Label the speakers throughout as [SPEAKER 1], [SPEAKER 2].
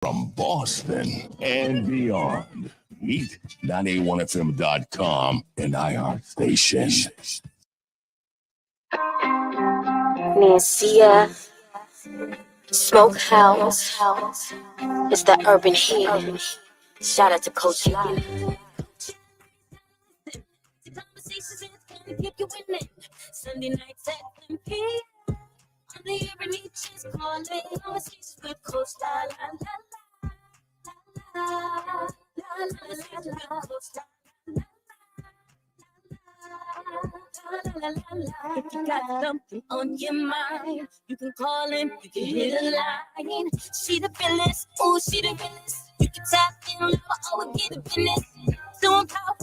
[SPEAKER 1] From Boston and beyond, meet 981fm.com and iHeartRadio.
[SPEAKER 2] Nancy, Smokehouse. It's that urban heat. Shout out to Coach Lee. Sunday nights at 10 p.m. On the urban heat, just calling. Conversations with Coach La La La La. If you got something on your mind, you can call him, you can hit a line. She the realest, ooh, she the realest. You can tap in, love her, oh, get a business. So empower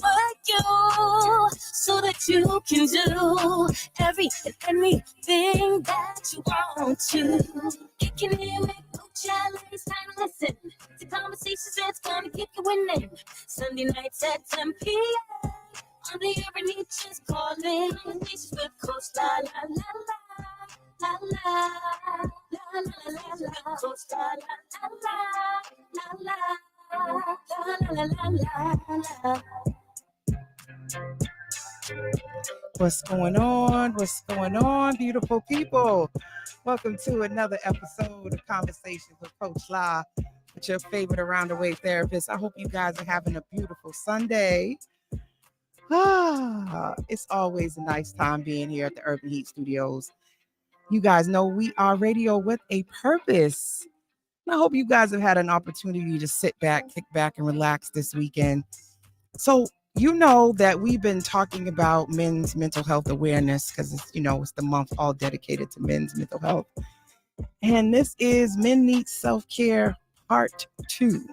[SPEAKER 2] you, so that you can do every and anything that you want to. Kicking it with Coach Allen, it's time to listen to conversations that's gonna keep you winning. Sunday nights at 10 p.m. On the urban heat, just calling. Conversations with Coach La La La La La La La La La. Coach La La La La La La.
[SPEAKER 3] What's going on? What's going on, beautiful people? Welcome to another episode of Conversations with Coach La, with your favorite around the way therapist. I hope you guys are having a beautiful Sunday. It's always a nice time being here at the Urban Heat Studios. You guys know we are radio with a purpose. And I hope you guys have had an opportunity to sit back, kick back, and relax this weekend. So, you know that we've been talking about men's mental health awareness because it's the month all dedicated to men's mental health. And this is Men Need Self-Care Part 2.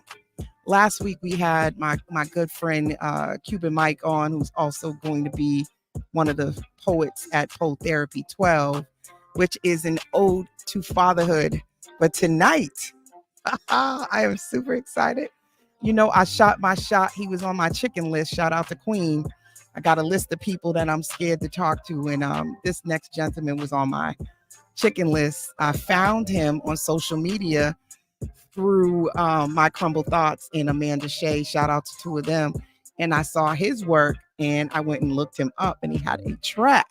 [SPEAKER 3] Last week we had my good friend Cuban Mike on, who's also going to be one of the poets at Poe Therapy 12, which is an ode to fatherhood. But tonight, I am super excited. I shot my shot. He was on my chicken list. Shout out to Queen. I got a list of people that I'm scared to talk to. And this next gentleman was on my chicken list. I found him on social media through My Crumble Thoughts and Amanda Shea. Shout out to two of them. And I saw his work and I went and looked him up. And he had a track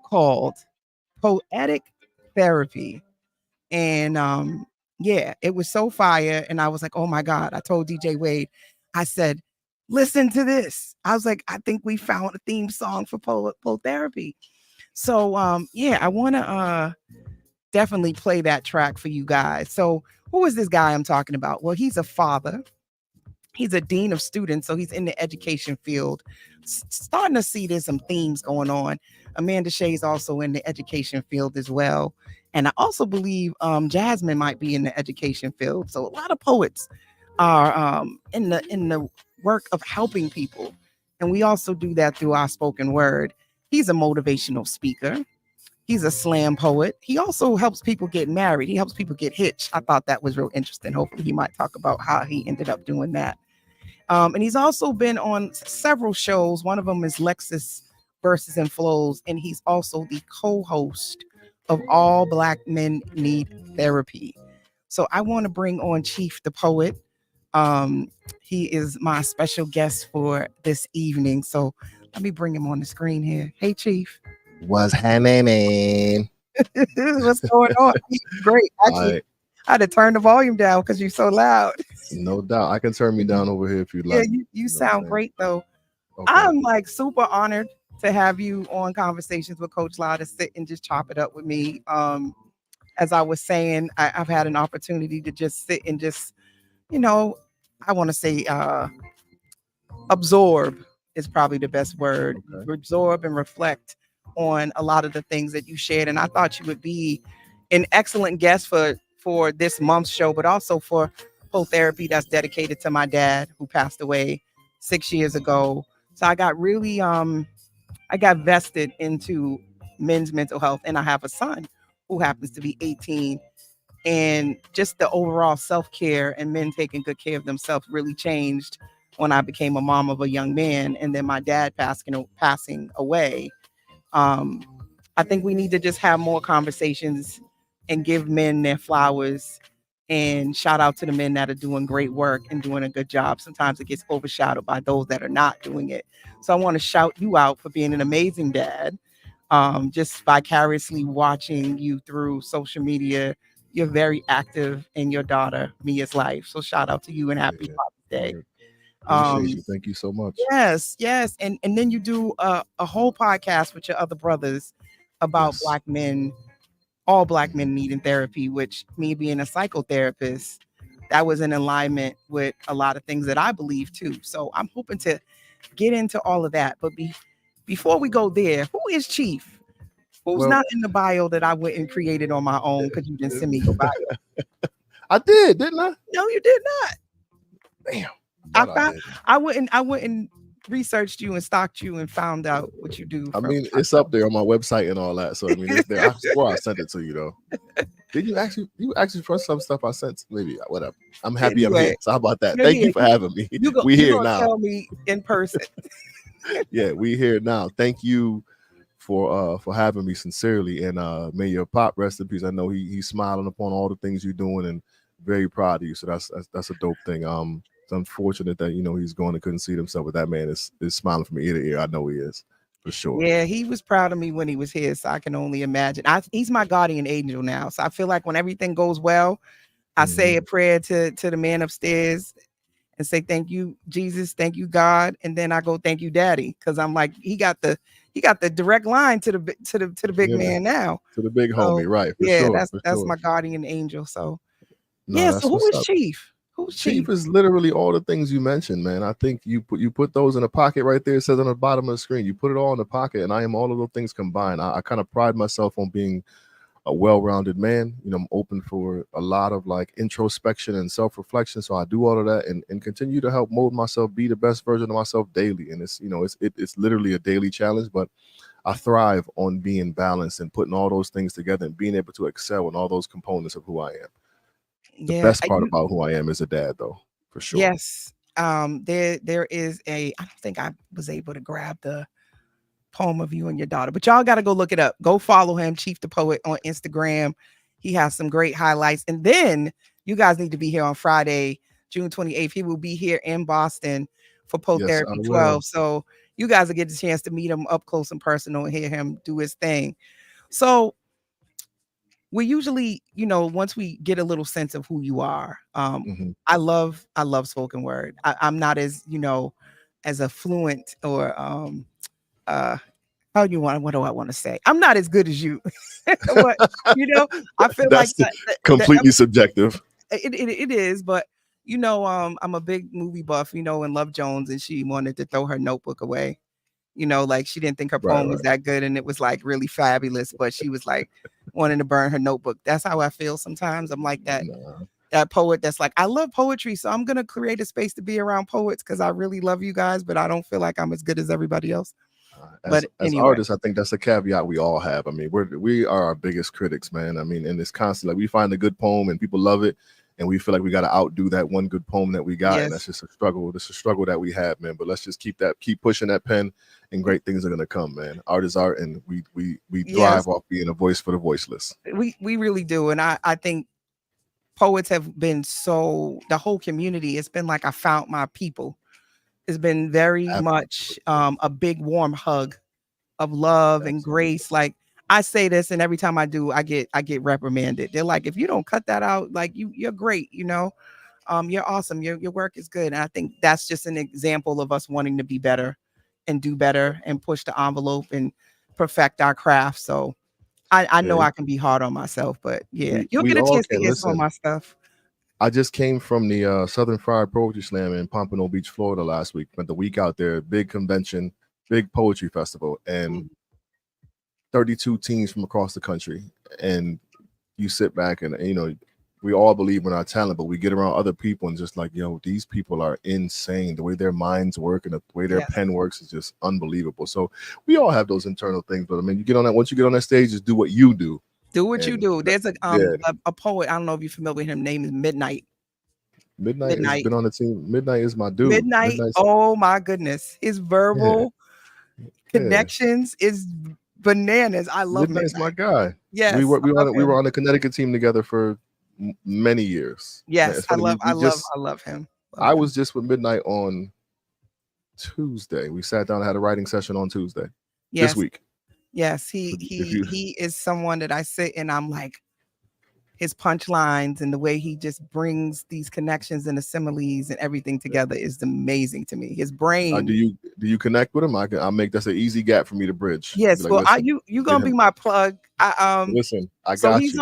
[SPEAKER 3] called Poetic Therapy. And yeah, it was so fire. And I was like, oh my God. I told DJ Wade, I said, listen to this. I was like, I think we found a theme song for Poe Therapy. So yeah, I want to definitely play that track for you guys. So who is this guy I'm talking about? Well, he's a father. He's a dean of students. So he's in the education field. Starting to see there's some themes going on. Amanda Shea is also in the education field as well. And I also believe Jasmine might be in the education field. So a lot of poets are in the work of helping people. And we also do that through our spoken word. He's a motivational speaker. He's a slam poet. He also helps people get married. He helps people get hitched. I thought that was real interesting. Hopefully he might talk about how he ended up doing that. And he's also been on several shows. One of them is Lexus Verses and Flows. And he's also the co-host of All Black Men Need Therapy. So I want to bring on Chief the Poet. He is my special guest for this evening. So let me bring him on the screen here. Hey, Chief.
[SPEAKER 4] What's happening?
[SPEAKER 3] What's going on? Great. Actually,
[SPEAKER 4] right.
[SPEAKER 3] I had to turn the volume down because you're so loud.
[SPEAKER 4] No doubt. I can turn me down over here if you like.
[SPEAKER 3] Yeah, you sound great, though. Okay. I'm like super honored to have you on Conversations with Coach La to sit and just chop it up with me. As I was saying, I've had an opportunity to just sit and just, I want to say absorb is probably the best word. Okay. Absorb and reflect on a lot of the things that you shared. And I thought you would be an excellent guest for this month's show, but also for Poe Therapy that's dedicated to my dad who passed away 6 years ago. So I got really, I got vested into men's mental health, and I have a son who happens to be 18. And just the overall self-care and men taking good care of themselves really changed when I became a mom of a young man. And then my dad passing away. I think we need to just have more conversations and give men their flowers And shout out to the men that are doing great work and doing a good job. Sometimes it gets overshadowed by those that are not doing it. So I want to shout you out for being an amazing dad. Just vicariously watching you through social media. You're very active in your daughter Mia's life. So shout out to you and happy
[SPEAKER 4] Yeah,
[SPEAKER 3] Father's Day.
[SPEAKER 4] yeah. Appreciate you. Thank you so much.
[SPEAKER 3] Yes, yes. And then you do a whole podcast with your other brothers about
[SPEAKER 4] Yes.
[SPEAKER 3] Black men, all Black men needing therapy, which me being a psychotherapist, that was in alignment with a lot of things that I believe too. So I'm hoping to get into all of that. But before we go there, who is Chief? Who's
[SPEAKER 4] Well,
[SPEAKER 3] not in the bio that I went and created on my own because you didn't send me your bio?
[SPEAKER 4] I did, didn't I?
[SPEAKER 3] No, you did not.
[SPEAKER 4] Damn.
[SPEAKER 3] I
[SPEAKER 4] But
[SPEAKER 3] found
[SPEAKER 4] didn't.
[SPEAKER 3] I went and researched you and stalked you and found out what you do.
[SPEAKER 4] I mean, it's up there on my website and all that. So I mean, it's there. I swore I sent it to you though. Did you actually? You actually for some stuff I sent? Maybe whatever. I'm happy I'm
[SPEAKER 3] Anyway,
[SPEAKER 4] here. So how about that?
[SPEAKER 3] you're
[SPEAKER 4] Thank
[SPEAKER 3] here.
[SPEAKER 4] you for having me. We
[SPEAKER 3] You
[SPEAKER 4] here
[SPEAKER 3] gonna
[SPEAKER 4] now.
[SPEAKER 3] tell me in person.
[SPEAKER 4] Yeah, we here now. Thank you for having me sincerely, and may your pop rest in peace. I know he's smiling upon all the things you're doing and very proud of you. So that's a dope thing. It's unfortunate that he's going and couldn't see himself, but that man is smiling from ear to ear. I know he is for sure.
[SPEAKER 3] Yeah, he was proud of me when he was here, so I can only imagine. He's my guardian angel now, so I feel like when everything goes well, I say a prayer to the man upstairs and say thank you Jesus, thank you God, and then I go thank you Daddy, because I'm like he got the direct line to the big man now,
[SPEAKER 4] to the big homie, right? For
[SPEAKER 3] yeah,
[SPEAKER 4] sure,
[SPEAKER 3] that's my guardian angel. So
[SPEAKER 4] no,
[SPEAKER 3] yeah,
[SPEAKER 4] that's
[SPEAKER 3] so who
[SPEAKER 4] what's
[SPEAKER 3] is
[SPEAKER 4] up.
[SPEAKER 3] Chief? Who's
[SPEAKER 4] Chief is literally all the things you mentioned, man. I think you put those in a pocket right there. It says on the bottom of the screen. You put it all in the pocket, and I am all of those things combined. I kind of pride myself on being a well-rounded man. I'm open for a lot of like introspection and self-reflection. So I do all of that and continue to help mold myself, be the best version of myself daily. And it's it's literally a daily challenge, but I thrive on being balanced and putting all those things together and being able to excel in all those components of who I am. The best part about who I am is a dad, though, for sure.
[SPEAKER 3] Yes. There is I don't think I was able to grab the poem of you and your daughter, but y'all got to go look it up. Go follow him, Chief the Poet, on Instagram. He has some great highlights. And then you guys need to be here on Friday, June 28th. He will be here in Boston for Poet Therapy 12. So you guys will get the chance to meet him up close and personal and hear him do his thing. So we usually, once we get a little sense of who you are, I love spoken word. I'm not as, as a fluent or what do I want to say? I'm not as good as you. But, I feel
[SPEAKER 4] that's
[SPEAKER 3] like
[SPEAKER 4] completely subjective.
[SPEAKER 3] It is, but I'm a big movie buff, and Love Jones, and she wanted to throw her notebook away. Like she didn't think her poem was that good, and it was like really fabulous, but she was like wanting to burn her notebook. That's how I feel sometimes. I'm like that poet that's like, I love poetry, so I'm gonna create a space to be around poets because I really love you guys, but I don't feel like I'm as good as everybody else.
[SPEAKER 4] As artists, I think that's a caveat we all have. I mean, we are our biggest critics, man. I mean, and it's constantly like we find a good poem and people love it, and we feel like we got to outdo that one good poem that we got, and that's just a struggle. It's a struggle that we have, man. But let's just keep pushing that pen, and great things are gonna come, man. Art is art, and we thrive off being a voice for the voiceless.
[SPEAKER 3] We really do, and I think poets have been the whole community. It's been like I found my people. It's been very much a big warm hug of love and grace. Like I say this, and every time I do, I get reprimanded. They're like, if you don't cut that out, like you're great, you're awesome. Your work is good. And I think that's just an example of us wanting to be better and do better and push the envelope and perfect our craft. So I know I can be hard on myself, but you'll get a chance to hear some of my stuff.
[SPEAKER 4] I just came from the Southern Fried Poetry Slam in Pompano Beach, Florida last week. Spent the week out there, big convention, big poetry festival, and 32 teams from across the country. And you sit back and, we all believe in our talent, but we get around other people and just like, these people are insane. The way their minds work and the way their pen works is just unbelievable. So we all have those internal things, but I mean, once you get on that stage, just do what you do.
[SPEAKER 3] Do what you do. There's a poet. I don't know if you're familiar with him. Name is Midnight.
[SPEAKER 4] Midnight has been on the team. Midnight is my dude.
[SPEAKER 3] Midnight. Oh my goodness. His verbal connections is bananas. I love
[SPEAKER 4] Midnight's
[SPEAKER 3] Midnight.
[SPEAKER 4] my guy.
[SPEAKER 3] Yes.
[SPEAKER 4] We were on the Connecticut team together for many years.
[SPEAKER 3] Yes,
[SPEAKER 4] It's funny,
[SPEAKER 3] I love him.
[SPEAKER 4] I was just with Midnight on Tuesday. We sat down and had a writing session on Tuesday this week.
[SPEAKER 3] Yes,
[SPEAKER 4] So if you,
[SPEAKER 3] he is someone that I sit and I'm like, his punchlines and the way he just brings these connections and the similes and everything together is amazing to me. His brain.
[SPEAKER 4] do you connect with him? I'll make that's an easy gap for me to bridge.
[SPEAKER 3] Yes,
[SPEAKER 4] Like,
[SPEAKER 3] well,
[SPEAKER 4] listen,
[SPEAKER 3] you gonna be my plug.
[SPEAKER 4] Listen, I
[SPEAKER 3] so
[SPEAKER 4] got
[SPEAKER 3] he's
[SPEAKER 4] you.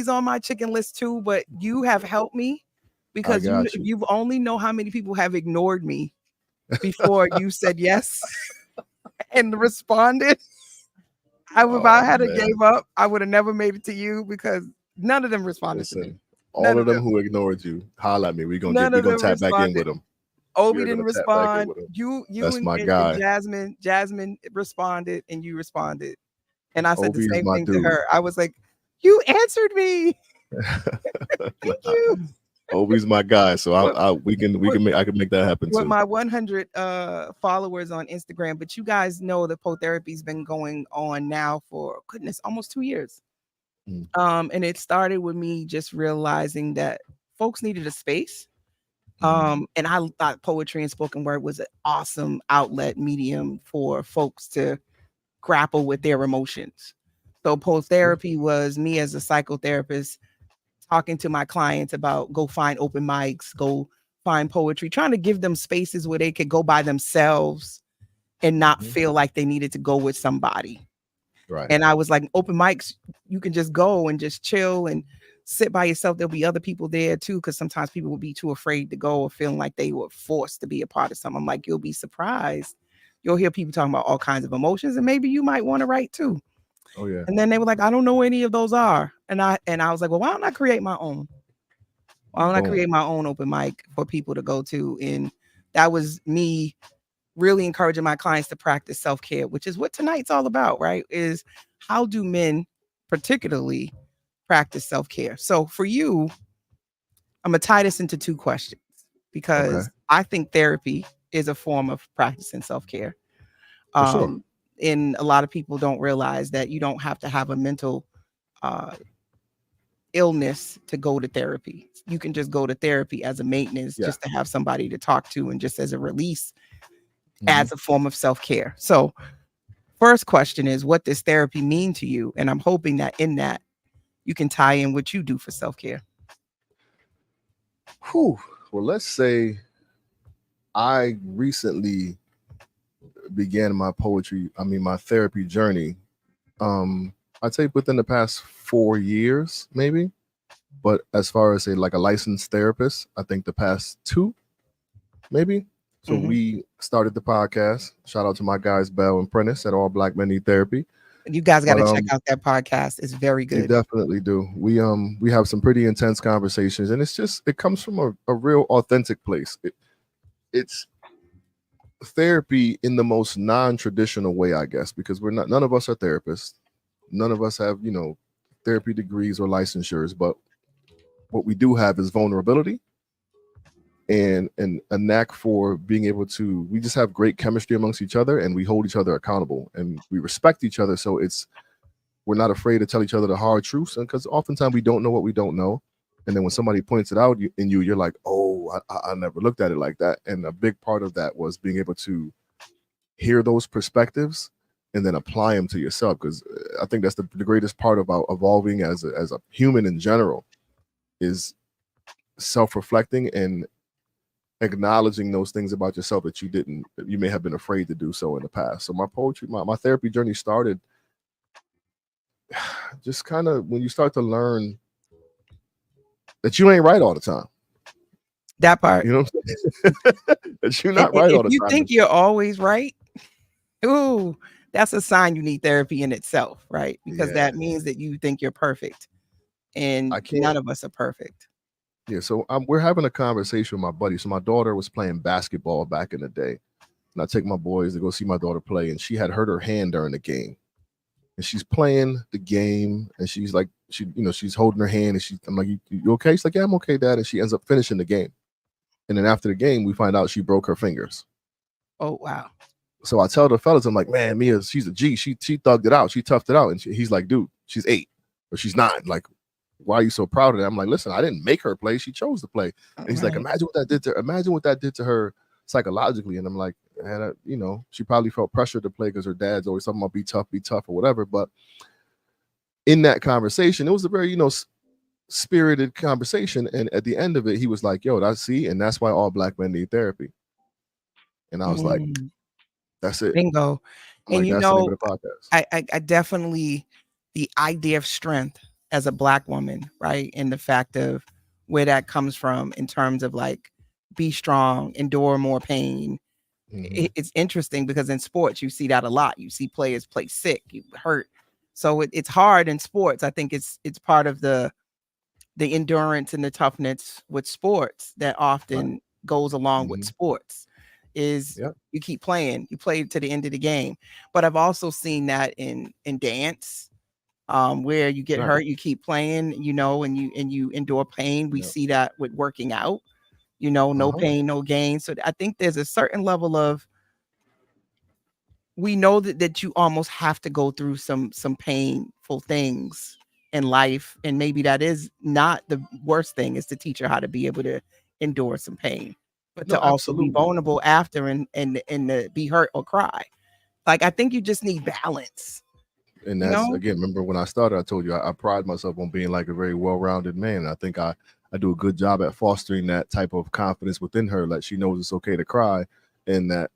[SPEAKER 3] on my chicken list too, but you have helped me because you've only know how many people have ignored me before you said yes and responded. If I had gave up, I would have never made it to you because none of them responded to me.
[SPEAKER 4] All of them who ignored you, holla at me. We're gonna tap back in with them.
[SPEAKER 3] Obi didn't respond.
[SPEAKER 4] That's my
[SPEAKER 3] guy.
[SPEAKER 4] guy.
[SPEAKER 3] Jasmine responded, and you responded, and I said
[SPEAKER 4] Obi
[SPEAKER 3] the same thing
[SPEAKER 4] dude.
[SPEAKER 3] to her. I was like, "You answered me." Thank you.
[SPEAKER 4] Obi's my guy, so I can make that happen
[SPEAKER 3] with
[SPEAKER 4] too.
[SPEAKER 3] my 100 followers on Instagram. But you guys know that Poe Therapy's been going on now for goodness almost 2 years. And it started with me just realizing that folks needed a space. And I thought poetry and spoken word was an awesome outlet medium for folks to grapple with their emotions. So Poe Therapy was me as a psychotherapist talking to my clients about go find open mics, go find poetry, trying to give them spaces where they could go by themselves and not feel like they needed to go with somebody.
[SPEAKER 4] Right.
[SPEAKER 3] And I was like, open mics, you can just go and just chill and sit by yourself. There'll be other people there too, because sometimes people will be too afraid to go or feeling like they were forced to be a part of something. I'm like, you'll be surprised. You'll hear people talking about all kinds of emotions, and maybe you might want to write too.
[SPEAKER 4] Oh yeah.
[SPEAKER 3] And then they were like, I don't know what any of those are. And I was like, well, why don't I create my own? Why don't I create my own open mic for people to go to? And that was me really encouraging my clients to practice self-care, which is what tonight's all about, right? Is how do men particularly practice self-care? So for you, I'm gonna tie this into two questions because I think therapy is a form of practicing self-care.
[SPEAKER 4] Sure.
[SPEAKER 3] And a lot of people don't realize that you don't have to have a mental illness to go to therapy. You can just go to therapy as a maintenance, just to have somebody to talk to and just as a release, as a form of self-care. So first question is, what does therapy mean to you? And I'm hoping that in that you can tie in what you do for self-care.
[SPEAKER 4] Well, let's say I recently began my therapy journey. I'd say within the past 4 years, maybe. But as far as like a licensed therapist, I think the past 2, maybe. So we started the podcast. Shout out to my guys, Bell and Prentice at All Black Men Need Therapy.
[SPEAKER 3] You guys got to check out that podcast. It's very good.
[SPEAKER 4] You definitely do. We have some pretty intense conversations, and it comes from a real authentic place. It's therapy in the most non-traditional way, I guess, because none of us are therapists. None of us have, therapy degrees or licensures, but what we do have is vulnerability and a knack for being able to, we just have great chemistry amongst each other, and we hold each other accountable, and we respect each other. So we're not afraid to tell each other the hard truths, and because oftentimes we don't know what we don't know. And then when somebody points it out in you, you're like, oh, I never looked at it like that. And a big part of that was being able to hear those perspectives and then apply them to yourself. Because I think that's the greatest part about evolving as a human in general is self-reflecting and acknowledging those things about yourself that you may have been afraid to do so in the past. So my therapy journey started just kind of when you start to learn that you ain't right all the time.
[SPEAKER 3] That part.
[SPEAKER 4] That you're not right all the time. If you
[SPEAKER 3] think you're always right, ooh, that's a sign you need therapy in itself, right? Because that means that you think you're perfect. And none of us are perfect.
[SPEAKER 4] Yeah, so we're having a conversation with my buddy. So my daughter was playing basketball back in the day. And I take my boys to go see my daughter play. And she had hurt her hand during the game. And she's playing the game. And she's like, she's holding her hand. And I'm like, you okay? She's like, yeah, I'm okay, Dad. And she ends up finishing the game. And then after the game, we find out she broke her fingers.
[SPEAKER 3] Oh, wow.
[SPEAKER 4] So I tell the fellas, I'm like, man, she's a G. She thugged it out. She toughed it out. And he's like, dude, she's 8 or she's 9. Like, why are you so proud of that? I'm like, listen, I didn't make her play. She chose to play. And he's like,
[SPEAKER 3] Right.
[SPEAKER 4] imagine what that did to her psychologically. And I'm like, and she probably felt pressure to play because her dad's always talking about be tough, or whatever. But in that conversation, it was a very, spirited conversation. And at the end of it, he was like, yo, and that's why all Black men need therapy. And I was like, that's it.
[SPEAKER 3] Bingo.
[SPEAKER 4] I'm
[SPEAKER 3] And
[SPEAKER 4] like, that's the name of the podcast.
[SPEAKER 3] I definitely, the idea of strength as a Black woman, right? And the fact of where that comes from in terms of like, be strong, endure more pain. It's interesting because in sports, you see that a lot. You see players play sick, hurt. So it's hard in sports. I think it's part of the endurance and the toughness with sports that often goes along with sports is you keep playing, you play to the end of the game. But I've also seen that in dance, where you get hurt, you keep playing, and you endure pain. We see that with working out, no pain, no gain. So I think there's a certain level of, we know that you almost have to go through some painful things in life, and maybe that is not the worst thing, is to teach her how to be able to endure some pain, but to also be vulnerable after and to be hurt or cry. Like, I think you just need balance.
[SPEAKER 4] And that's, again, remember when I started, I told you I pride myself on being like a very well-rounded man. And I think I do a good job at fostering that type of confidence within her, that she knows it's okay to cry, and that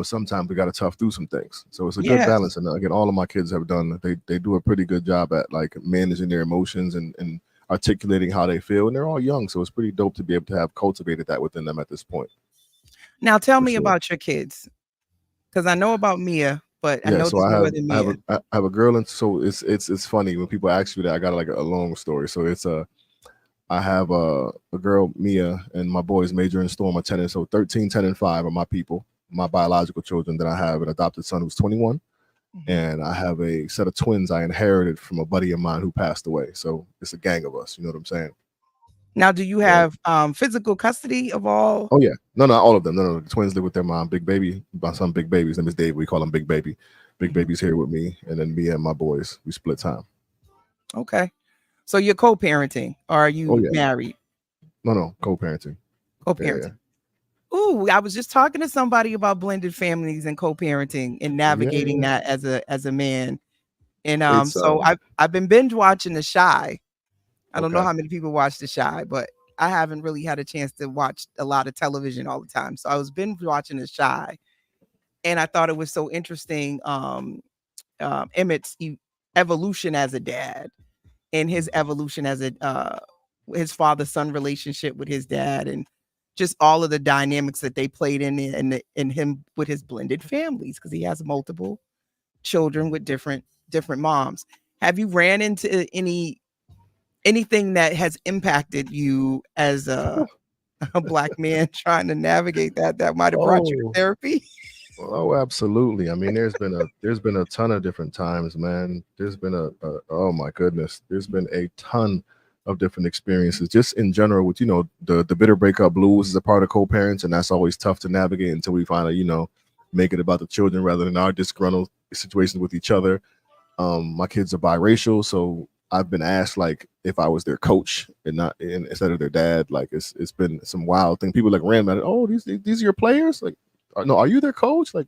[SPEAKER 4] sometimes we got to tough through some things. So it's a good balance. And again, all of my kids have done, they do a pretty good job at like managing their emotions and articulating how they feel. And they're all young. So it's pretty dope to be able to have cultivated that within them at this point.
[SPEAKER 3] Now tell me about your kids. Because I know about Mia, but I know
[SPEAKER 4] so
[SPEAKER 3] there's more than Mia.
[SPEAKER 4] I have a girl, and so it's funny when people ask you that. I got like a long story. So it's I have a girl, Mia, and my boys, Major and Storm, are 10 and so 13, 10, and 5 are my people. My biological children. Then I have an adopted son who's 21, and I have a set of twins I inherited from a buddy of mine who passed away. So it's a gang of us. You know what I'm saying?
[SPEAKER 3] Now, do you have physical custody of all?
[SPEAKER 4] Oh yeah, no, all of them. No, the twins live with their mom. Big Baby, my son, Big Baby. His name is Dave. We call him Big Baby. Big Baby's here with me, and then me and my boys, we split time.
[SPEAKER 3] Okay, so you're co-parenting, or are you married?
[SPEAKER 4] No, co-parenting.
[SPEAKER 3] Co-parenting. Ooh, I was just talking to somebody about blended families and co-parenting and navigating that as a man. And so I've been binge watching The Chi. I don't know how many people watch The Chi, but I haven't really had a chance to watch a lot of television all the time. So I was binge watching The Chi, and I thought it was so interesting. Emmett's evolution as a dad, and his evolution as his father-son relationship with his dad, and just all of the dynamics that they played in him with his blended families, because he has multiple children with different moms. Have you ran into anything that has impacted you as a Black man trying to navigate that might have brought you to therapy?
[SPEAKER 4] Oh, absolutely. I mean, there's been a ton of different times, man. There's been oh my goodness, there's been a ton of different experiences, just in general, with the bitter breakup blues is a part of co-parents, and that's always tough to navigate until we finally make it about the children rather than our disgruntled situations with each other. My kids are biracial, so I've been asked like if I was their coach and not instead of their dad. Like it's been some wild thing. People like random at it. Oh, these are your players? Like, no, are you their coach? Like,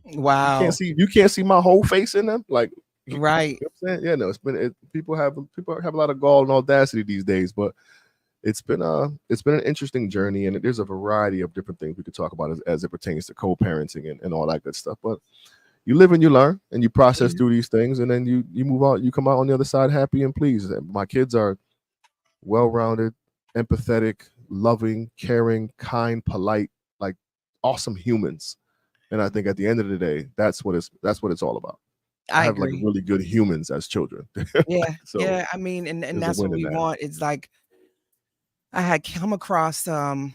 [SPEAKER 3] wow,
[SPEAKER 4] you can't see my whole face in them. Like,
[SPEAKER 3] right?
[SPEAKER 4] You know what I'm saying? Yeah, no, people have a lot of gall and audacity these days, but it's been an interesting journey, and there's a variety of different things we could talk about as it pertains to co-parenting and all that good stuff. But you live and you learn, and you process through these things, and then you move out. You come out on the other side happy and pleased. My kids are well-rounded, empathetic, loving, caring, kind, polite, like awesome humans. And I think at the end of the day, that's what it's all about. I have
[SPEAKER 3] agree.
[SPEAKER 4] like really good humans as children.
[SPEAKER 3] Yeah. Yeah. I mean, and that's what we want. It's like, I had come across, I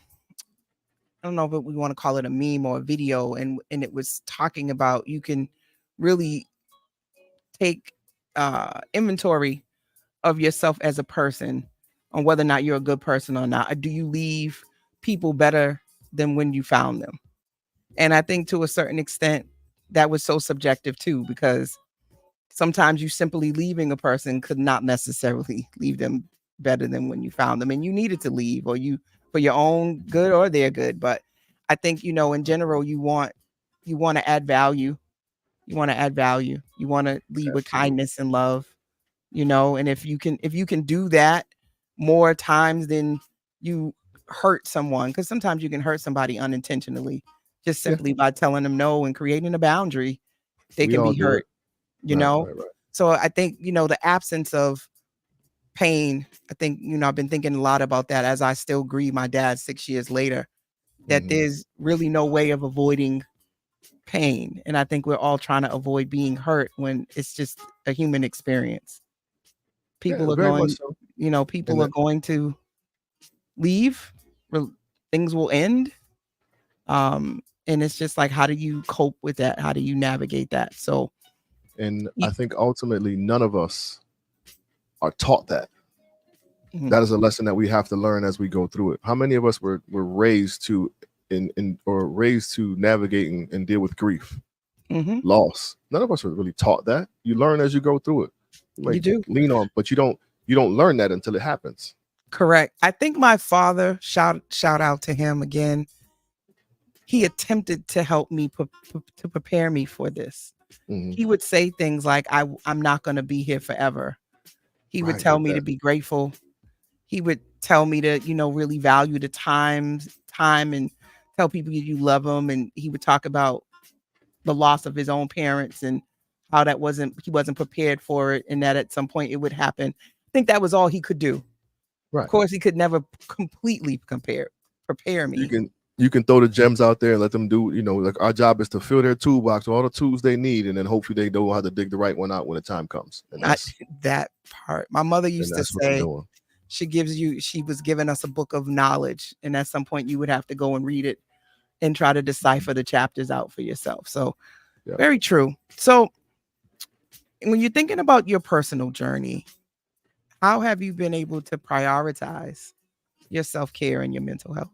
[SPEAKER 3] don't know if we want to call it a meme or a video, and it was talking about, you can really take inventory of yourself as a person on whether or not you're a good person or not. Or do you leave people better than when you found them? And I think to a certain extent that was so subjective too, because sometimes you simply leaving a person could not necessarily leave them better than when you found them, and you needed to leave, or you for your own good or their good. But I think, in general, you want to add value. You want to add value. You want to lead with
[SPEAKER 4] Absolutely.
[SPEAKER 3] kindness and love, and if you can do that more times than you hurt someone, because sometimes you can hurt somebody unintentionally, just
[SPEAKER 4] Yeah.
[SPEAKER 3] simply by telling them no and creating a boundary, they
[SPEAKER 4] We
[SPEAKER 3] can
[SPEAKER 4] all
[SPEAKER 3] be
[SPEAKER 4] do it.
[SPEAKER 3] hurt, you know?
[SPEAKER 4] Right.
[SPEAKER 3] So I think, the absence of pain, I think, I've been thinking a lot about that as I still grieve my dad 6 years later, that
[SPEAKER 4] Mhm.
[SPEAKER 3] there's really no way of avoiding pain. And I think we're all trying to avoid being hurt when it's just a human experience.
[SPEAKER 4] Yeah,
[SPEAKER 3] People are
[SPEAKER 4] very much
[SPEAKER 3] going,
[SPEAKER 4] so.
[SPEAKER 3] people
[SPEAKER 4] And
[SPEAKER 3] are going to leave, things will end. And it's just like, how do you cope with that? How do you navigate that? So,
[SPEAKER 4] I think ultimately none of us are taught that.
[SPEAKER 3] Mhm.
[SPEAKER 4] That is a lesson that we have to learn as we go through it. How many of us were raised to raised to navigate and deal with grief, loss? None of us were really taught that. You learn as you go through it. You might
[SPEAKER 3] do.
[SPEAKER 4] lean on, but you don't learn that until it happens.
[SPEAKER 3] Correct. I think my father, shout out to him again, he attempted to help me to prepare me for this.
[SPEAKER 4] Mhm.
[SPEAKER 3] He would say things like, I'm not going to be here forever. He would
[SPEAKER 4] Right,
[SPEAKER 3] tell
[SPEAKER 4] like
[SPEAKER 3] me to
[SPEAKER 4] that.
[SPEAKER 3] be grateful. He would tell me to, really value the time and tell people you love them. And he would talk about the loss of his own parents and how he wasn't prepared for it, and that at some point it would happen. I think that was all he could do.
[SPEAKER 4] Right.
[SPEAKER 3] Of course, he could never completely prepare me.
[SPEAKER 4] You can throw the gems out there and let them do, like our job is to fill their toolbox with all the tools they need, and then hopefully they know how to dig the right one out when the time comes. And
[SPEAKER 3] That part. My mother used to
[SPEAKER 4] that's what
[SPEAKER 3] say,
[SPEAKER 4] you're doing.
[SPEAKER 3] she was giving us a book of knowledge, and at some point you would have to go and read it and try to decipher the chapters out for yourself. So very true. So when you're thinking about your personal journey, how have you been able to prioritize your self-care and your mental health?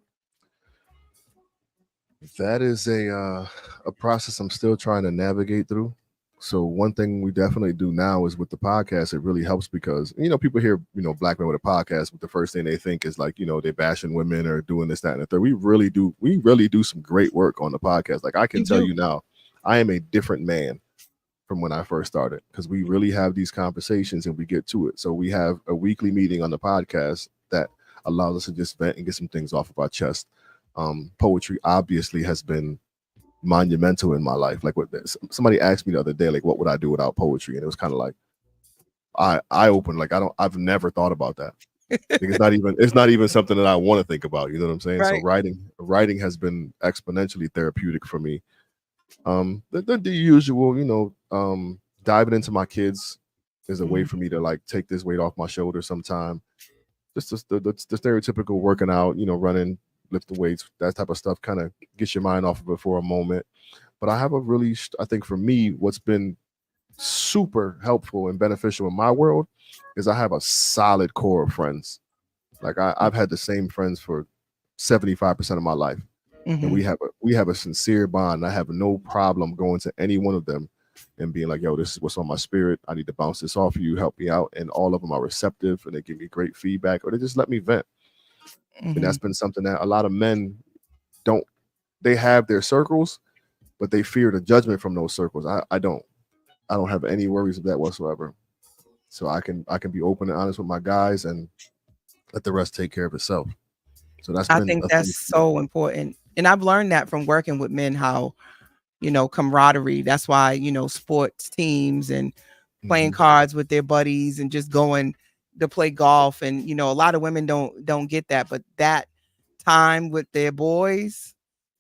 [SPEAKER 4] That is a process I'm still trying to navigate through. So one thing we definitely do now is with the podcast, it really helps because, people hear, black men with a podcast, but the first thing they think is like, they're bashing women or doing this, that, and the third. We really do some great work on the podcast. Like I can tell you now, I am a different man from when I first started because we really have these conversations and we get to it. So we have a weekly meeting on the podcast that allows us to just vent and get some things off of our chest. Poetry obviously has been monumental in my life. Like what somebody asked me the other day, like what would I do without poetry? And it was kind of like I opened, like I've never thought about that. Like it's not even something that I want to think about. You know what I'm saying?
[SPEAKER 3] Right.
[SPEAKER 4] So writing has been exponentially therapeutic for me. The usual, diving into my kids is a way for me to like take this weight off my shoulders sometime. Just the stereotypical working out, running, lifting weights, that type of stuff kind of gets your mind off of it for a moment. But I have I think for me, what's been super helpful and beneficial in my world is I have a solid core of friends. Like I've had the same friends for 75% of my life. And we have a sincere bond. I have no problem going to any one of them and being like, yo, this is what's on my spirit. I need to bounce this off of you, help me out. And all of them are receptive and they give me great feedback or they just let me vent. And that's been something that a lot of men don't. They have their circles, but they fear the judgment from those circles. I don't have any worries of that whatsoever. So I can be open and honest with my guys and let the rest take care of itself. So
[SPEAKER 3] I think that's so important. And I've learned that from working with men, how, camaraderie. That's why, sports teams and playing cards with their buddies and just going to play golf. And, a lot of women don't get that, but that time with their boys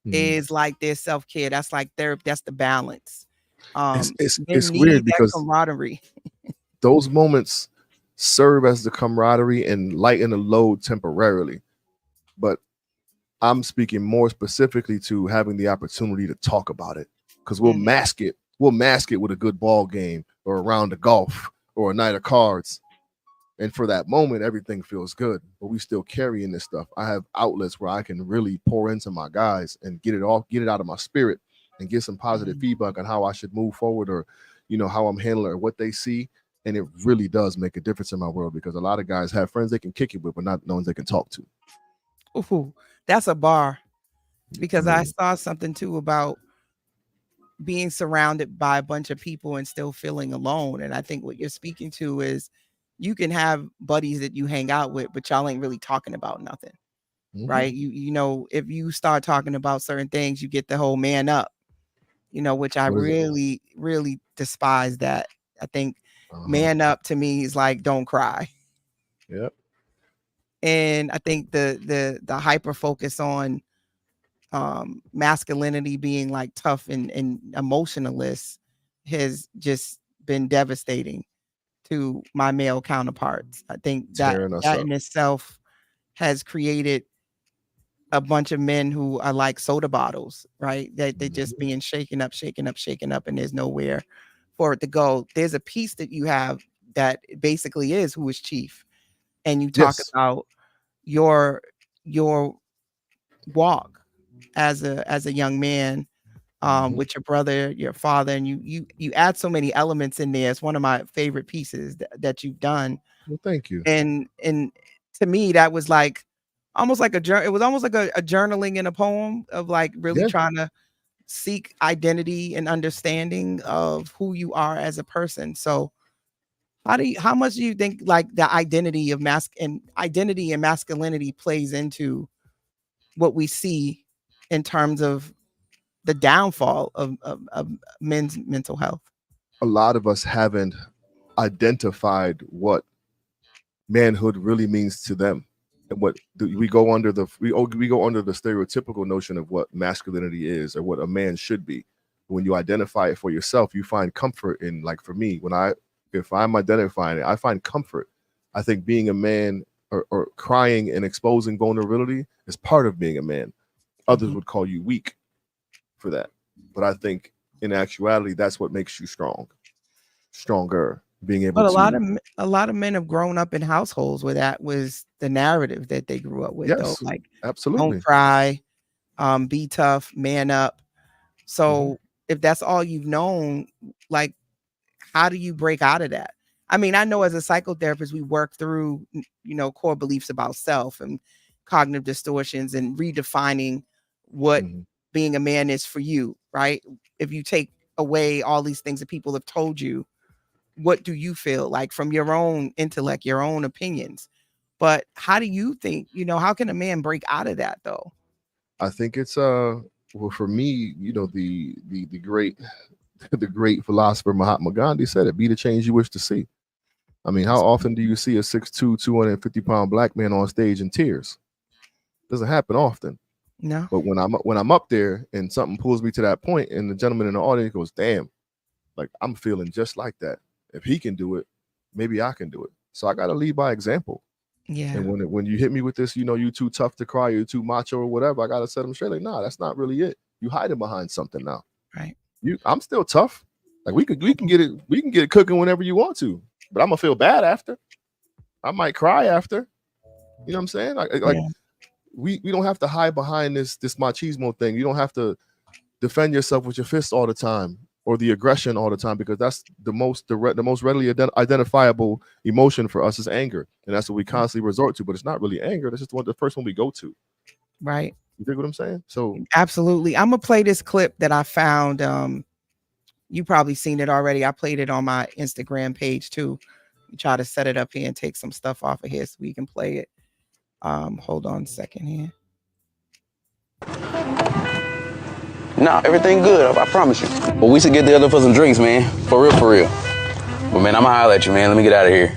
[SPEAKER 3] is like their self-care. That's like that's the balance.
[SPEAKER 4] It's
[SPEAKER 3] need
[SPEAKER 4] weird
[SPEAKER 3] that
[SPEAKER 4] because
[SPEAKER 3] camaraderie.
[SPEAKER 4] those moments serve as the camaraderie and lighten the load temporarily. But I'm speaking more specifically to having the opportunity to talk about it because we'll mask it. We'll mask it with a good ball game or a round of golf or a night of cards. And for that moment, everything feels good, but we still carrying this stuff. I have outlets where I can really pour into my guys and get it out of my spirit and get some positive feedback on how I should move forward or, how I'm handling or what they see. And it really does make a difference in my world, because a lot of guys have friends they can kick it with, but not no ones they can talk to.
[SPEAKER 3] Ooh, that's a bar, because I saw something too about being surrounded by a bunch of people and still feeling alone. And I think what you're speaking to is you can have buddies that you hang out with, but y'all ain't really talking about nothing. Right. If you start talking about certain things, you get the whole man up, which I really, really despise that. I think man up to me is like, don't cry.
[SPEAKER 4] Yep.
[SPEAKER 3] And I think the hyper focus on masculinity being like tough and emotionless has just been devastating to my male counterparts. I think that in itself has created a bunch of men who are like soda bottles, right? That they're just being shaken up, and there's nowhere for it to go. There's a piece that you have that basically is Who is Chief, and you talk about your walk as a young man with your brother, your father, and you add so many elements in there. It's one of my favorite pieces that you've done.
[SPEAKER 4] Well, thank you.
[SPEAKER 3] And to me, that was like almost like it was almost like a journaling in a poem of like really trying to seek identity and understanding of who you are as a person. So how much do you think like the identity of identity and masculinity plays into what we see in terms of the downfall of men's mental health?
[SPEAKER 4] A lot of us haven't identified what manhood really means to them, and what we go under the stereotypical notion of what masculinity is or what a man should be. When you identify it for yourself, you find comfort in, like for me, if I'm identifying it, I find comfort. I think being a man or crying and exposing vulnerability is part of being a man. Others would call you weak for that, but I think in actuality that's what makes you stronger. Being able
[SPEAKER 3] but
[SPEAKER 4] to.
[SPEAKER 3] a lot of men have grown up in households where that was the narrative that they grew up with. Though, like
[SPEAKER 4] absolutely,
[SPEAKER 3] don't cry, be tough, man up. So if that's all you've known, like, how do you break out of that? I mean, I know as a psychotherapist, we work through, core beliefs about self and cognitive distortions and redefining what being a man is for you, right? If you take away all these things that people have told you, what do you feel like from your own intellect, your own opinions? But how do you think, how can a man break out of that though?
[SPEAKER 4] I think it's well, for me, the great philosopher Mahatma Gandhi said it: be the change you wish to see. I mean, how often do you see a 6'2", 250-pound black man on stage in tears? Doesn't happen often.
[SPEAKER 3] No.
[SPEAKER 4] But when I'm up there and something pulls me to that point, and the gentleman in the audience goes, "Damn, like I'm feeling just like that. If he can do it, maybe I can do it." So I got to lead by example.
[SPEAKER 3] Yeah.
[SPEAKER 4] And when you hit me with this, you too tough to cry, you're too macho or whatever, I got to set them straight. Like, nah, that's not really it. You hiding behind something now.
[SPEAKER 3] Right.
[SPEAKER 4] I'm still tough. Like we can get it cooking whenever you want to, but I'm gonna feel bad after. I might cry after. You know what I'm saying? We don't have to hide behind this machismo thing. You don't have to defend yourself with your fists all the time or the aggression all the time, because that's the most readily identifiable emotion for us is anger, and that's what we constantly resort to. But it's not really anger. That's just the first one we go to.
[SPEAKER 3] Right.
[SPEAKER 4] You dig what I'm saying? So
[SPEAKER 3] absolutely. I'm gonna play this clip that I found. You probably seen it already. I played it on my Instagram page too. Try to set it up here and take some stuff off of here so we can play it. Hold on a second here.
[SPEAKER 5] Nah, everything good, I promise you. But we should get together for some drinks, man. For real. But man, I'ma holler at you, man. Let me get out of here.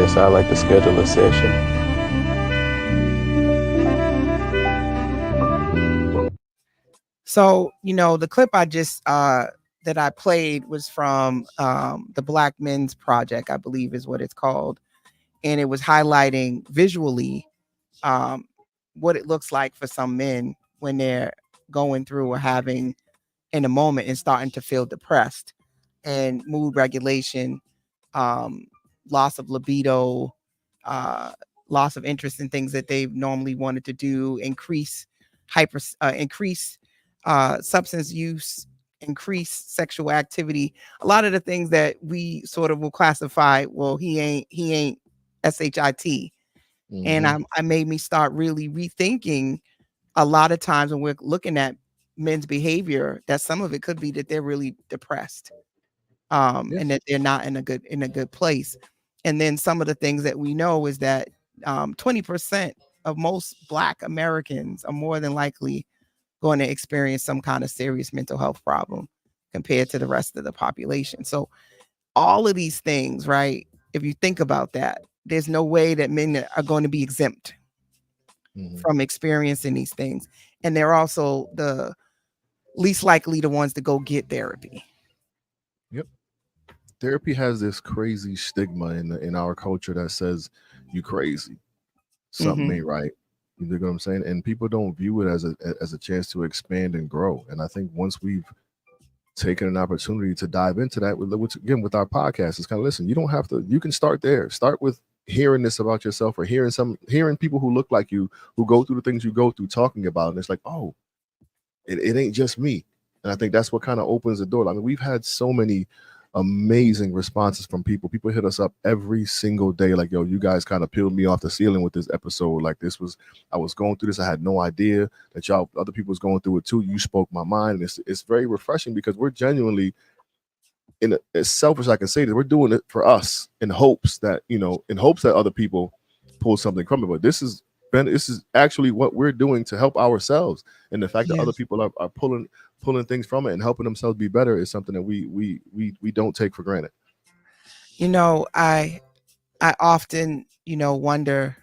[SPEAKER 5] guess I'd like to schedule a session.
[SPEAKER 3] So, the clip I just that I played was from the Black Men's Project, I believe is what it's called. And it was highlighting visually what it looks like for some men when they're going through or having in a moment and starting to feel depressed, and mood regulation, loss of libido, loss of interest in things that they've normally wanted to do, increase substance use, increase sexual activity. A lot of the things that we sort of will classify, well, he ain't SHIT. And I made me start really rethinking a lot of times when we're looking at men's behavior, that some of it could be that they're really depressed, and that they're not in a good place. And then some of the things that we know is that 20% of most Black Americans are more than likely going to experience some kind of serious mental health problem compared to the rest of the population. So all of these things, right? If you think about that, there's no way that men are going to be exempt from experiencing these things. And they're also the least likely the ones to go get therapy.
[SPEAKER 4] Yep. Therapy has this crazy stigma in our culture that says you crazy, something ain't right. You know what I'm saying? And people don't view it as a chance to expand and grow. And I think once we've taken an opportunity to dive into that with our podcast, it's kind of, listen, you don't have to, you can start there. Start with hearing this about yourself, or hearing people who look like you, who go through the things you go through, talking about it. And it's like, oh, it ain't just me. And I think that's what kind of opens the door. I mean, we've had so many amazing responses from people. People hit us up every single day like, yo, you guys kind of peeled me off the ceiling with this episode. Like, I was going through this. I had no idea that other people was going through it too. You spoke my mind. And it's very refreshing, because we're genuinely, as selfish as I can say that, we're doing it for us in hopes that other people pull something from it. But this is actually what we're doing to help ourselves. And the fact that other people are pulling things from it and helping themselves be better is something that we don't take for granted.
[SPEAKER 3] I often, wonder,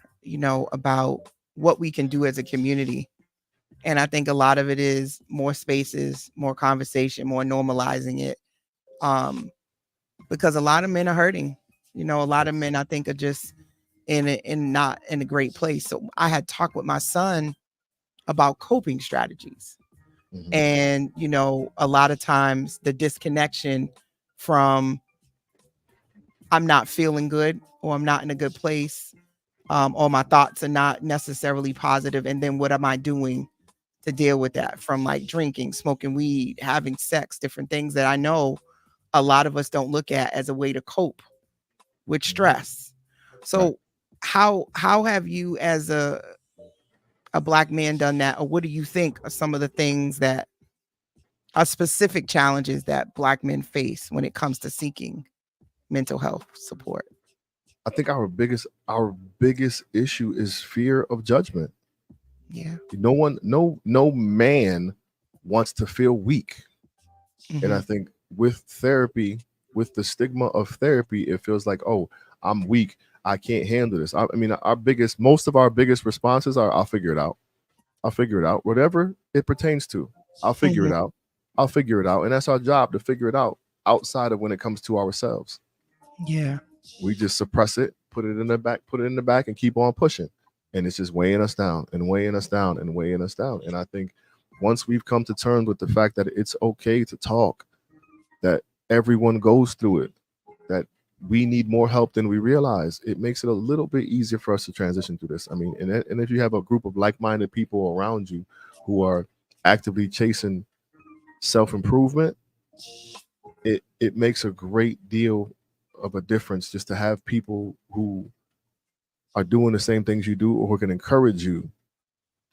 [SPEAKER 3] about what we can do as a community. And I think a lot of it is more spaces, more conversation, more normalizing it. Because a lot of men are hurting. A lot of men, I think, are just not in a great place. So I had talked with my son about coping strategies. And, a lot of times the disconnection from I'm not feeling good, or I'm not in a good place, or my thoughts are not necessarily positive. And then what am I doing to deal with that? From like drinking, smoking weed, having sex, different things that I know a lot of us don't look at as a way to cope with stress. So how have you, as a Black man, done that? Or what do you think are some of the things that are specific challenges that Black men face when it comes to seeking mental health support?
[SPEAKER 4] I think our biggest issue is fear of judgment.
[SPEAKER 3] Yeah.
[SPEAKER 4] No man wants to feel weak. And I think with therapy, with the stigma of therapy, it feels like, oh, I'm weak, I can't handle this. I mean, most of our biggest responses are, I'll figure it out. Whatever it pertains to, I'll figure it out. And that's our job, to figure it out outside of when it comes to ourselves.
[SPEAKER 3] Yeah.
[SPEAKER 4] We just suppress it, put it in the back and keep on pushing. And it's just weighing us down and weighing us down and weighing us down. And I think once we've come to terms with the fact that it's okay to talk, that everyone goes through it, that we need more help than we realize, it makes it a little bit easier for us to transition through this. I mean, and if you have a group of like-minded people around you who are actively chasing self-improvement, it makes a great deal of a difference just to have people who are doing the same things you do, or who can encourage you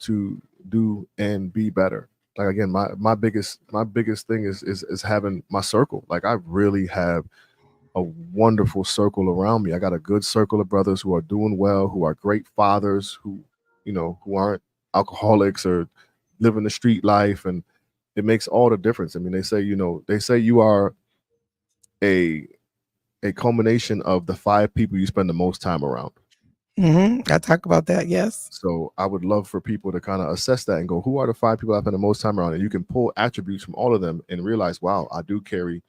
[SPEAKER 4] to do and be better. Like, again, my biggest thing is having my circle. Like, I really have a wonderful circle around me. I got a good circle of brothers who are doing well, who are great fathers, who aren't alcoholics or living the street life. And it makes all the difference. I mean, they say you are a a culmination of the 5 people you spend the most time around.
[SPEAKER 3] I talk about that. Yes.
[SPEAKER 4] So I would love for people to kind of assess that and go, who are the 5 people I spend the most time around? And you can pull attributes from all of them and realize, wow, I do carry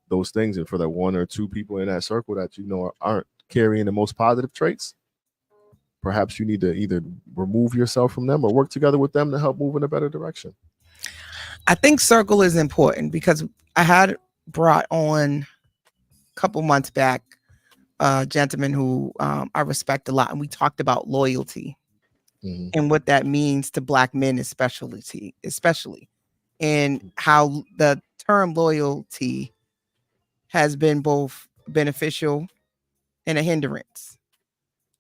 [SPEAKER 4] those things. And for the 1 or 2 people in that circle that you know aren't carrying the most positive traits, perhaps you need to either remove yourself from them or work together with them to help move in a better direction.
[SPEAKER 3] I think circle is important because I had brought on a couple months back a gentleman who I respect a lot, and we talked about loyalty and what that means to Black men, especially, and how the term loyalty has been both beneficial and a hindrance.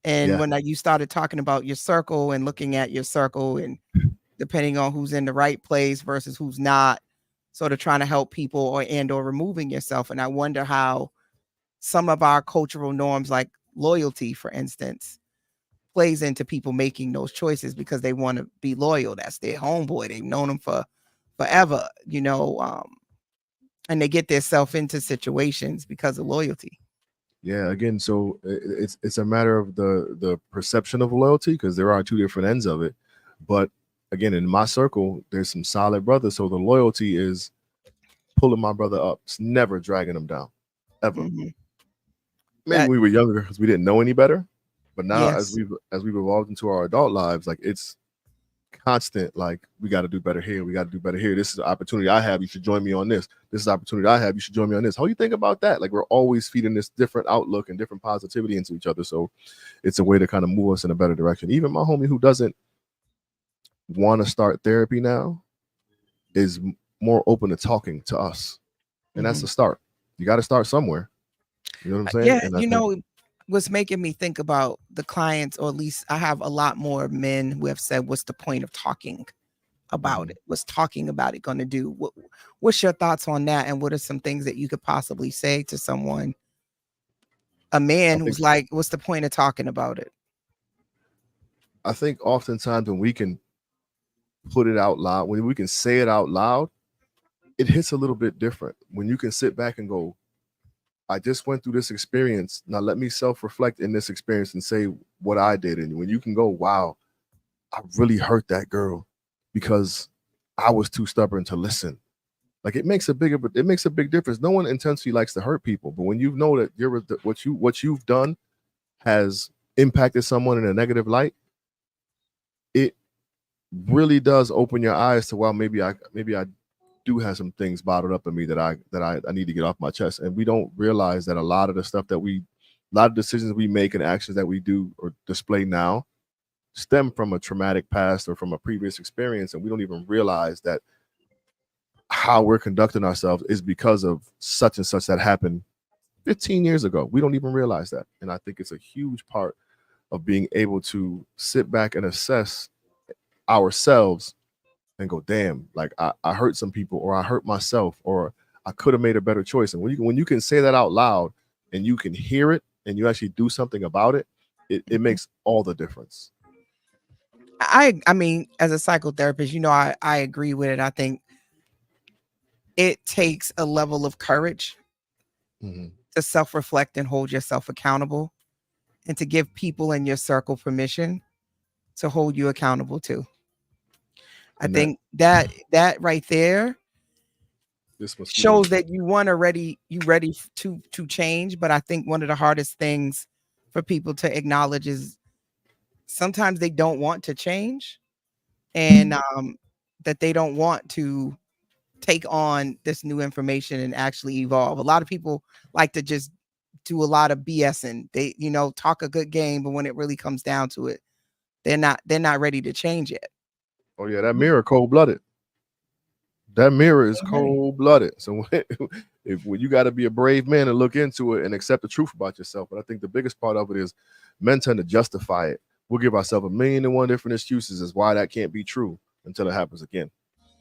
[SPEAKER 3] And when you started talking about your circle and looking at your circle and depending on who's in the right place versus who's not, sort of trying to help people or removing yourself. And I wonder how some of our cultural norms, like loyalty, for instance, plays into people making those choices because they want to be loyal. That's their homeboy. They've known him for forever, you know, and they get themselves into situations because of loyalty.
[SPEAKER 4] Yeah, again, so it's a matter of the perception of loyalty, because there are 2 different ends of it. But again, in my circle, there's some solid brothers. So the loyalty is pulling my brother up. It's never dragging him down, ever. Maybe we were younger because we didn't know any better. But now as we've evolved into our adult lives, like it's constant, like we got to do better here. We got to do better here. This is the opportunity I have. You should join me on this. This is the opportunity I have. You should join me on this. How do you think about that? Like we're always feeding this different outlook and different positivity into each other. So it's a way to kind of move us in a better direction. Even my homie who doesn't want to start therapy now is more open to talking to us. And that's the start. You got to start somewhere. You know what I'm saying?
[SPEAKER 3] Yeah,
[SPEAKER 4] and
[SPEAKER 3] you know, what's making me think about the clients, or at least I have a lot more men who have said, what's the point of talking about it? What's talking about it going to do? What's your thoughts on that? And what are some things that you could possibly say to someone, a man who's like, what's the point of talking about it?
[SPEAKER 4] I think oftentimes when we can put it out loud, when we can say it out loud, it hits a little bit different. When you can sit back and go, I just went through this experience. Now let me self-reflect in this experience and say what I did. And when you can go, wow, I really hurt that girl because I was too stubborn to listen. Like it makes a big difference. No one intentionally likes to hurt people, but when you know that what you've done has impacted someone in a negative light, it really does open your eyes to, well, maybe I do have some things bottled up in me that I need to get off my chest. And we don't realize that a lot of the stuff a lot of decisions we make and actions that we do or display now stem from a traumatic past or from a previous experience. And we don't even realize that how we're conducting ourselves is because of such and such that happened 15 years ago. We don't even realize that. And I think it's a huge part of being able to sit back and assess ourselves and go, damn, like I hurt some people, or I hurt myself, or I could have made a better choice. And when you can say that out loud and you can hear it and you actually do something about it, it makes all the difference.
[SPEAKER 3] I mean, as a psychotherapist, you know, I agree with it. I think it takes a level of courage to self-reflect and hold yourself accountable, and to give people in your circle permission to hold you accountable too. I think that right there shows that you ready to change. But I think one of the hardest things for people to acknowledge is sometimes they don't want to change, and that they don't want to take on this new information and actually evolve. A lot of people like to just do a lot of BSing. They, you know, talk a good game, but when it really comes down to it, they're not ready to change yet.
[SPEAKER 4] Oh yeah, that mirror cold-blooded. That mirror is cold-blooded. So when you got to be a brave man and look into it and accept the truth about yourself. But I think the biggest part of it is men tend to justify it. We'll give ourselves 1,000,001 different excuses as why that can't be true until it happens again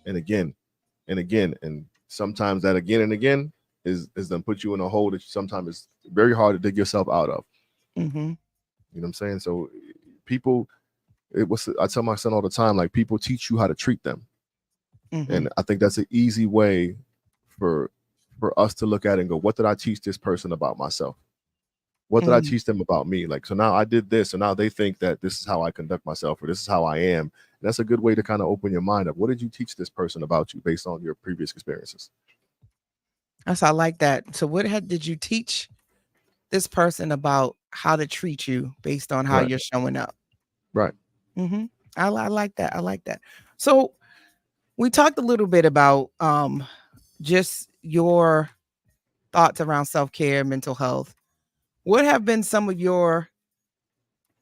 [SPEAKER 4] and again and again. And sometimes that again and again is then put you in a hole that sometimes it's very hard to dig yourself out of. You know what I'm saying? So people, I tell my son all the time, like, people teach you how to treat them. And I think that's an easy way for us to look at it and go, what did I teach this person about myself? What did I teach them about me? Like, so now I did this, so now they think that this is how I conduct myself, or this is how I am. And that's a good way to kind of open your mind up. What did you teach this person about you based on your previous experiences?
[SPEAKER 3] I like that. So did you teach this person about how to treat you based on how you're showing up?
[SPEAKER 4] Right.
[SPEAKER 3] I like that. I like that. So we talked a little bit about just your thoughts around self-care, mental health. What have been some of your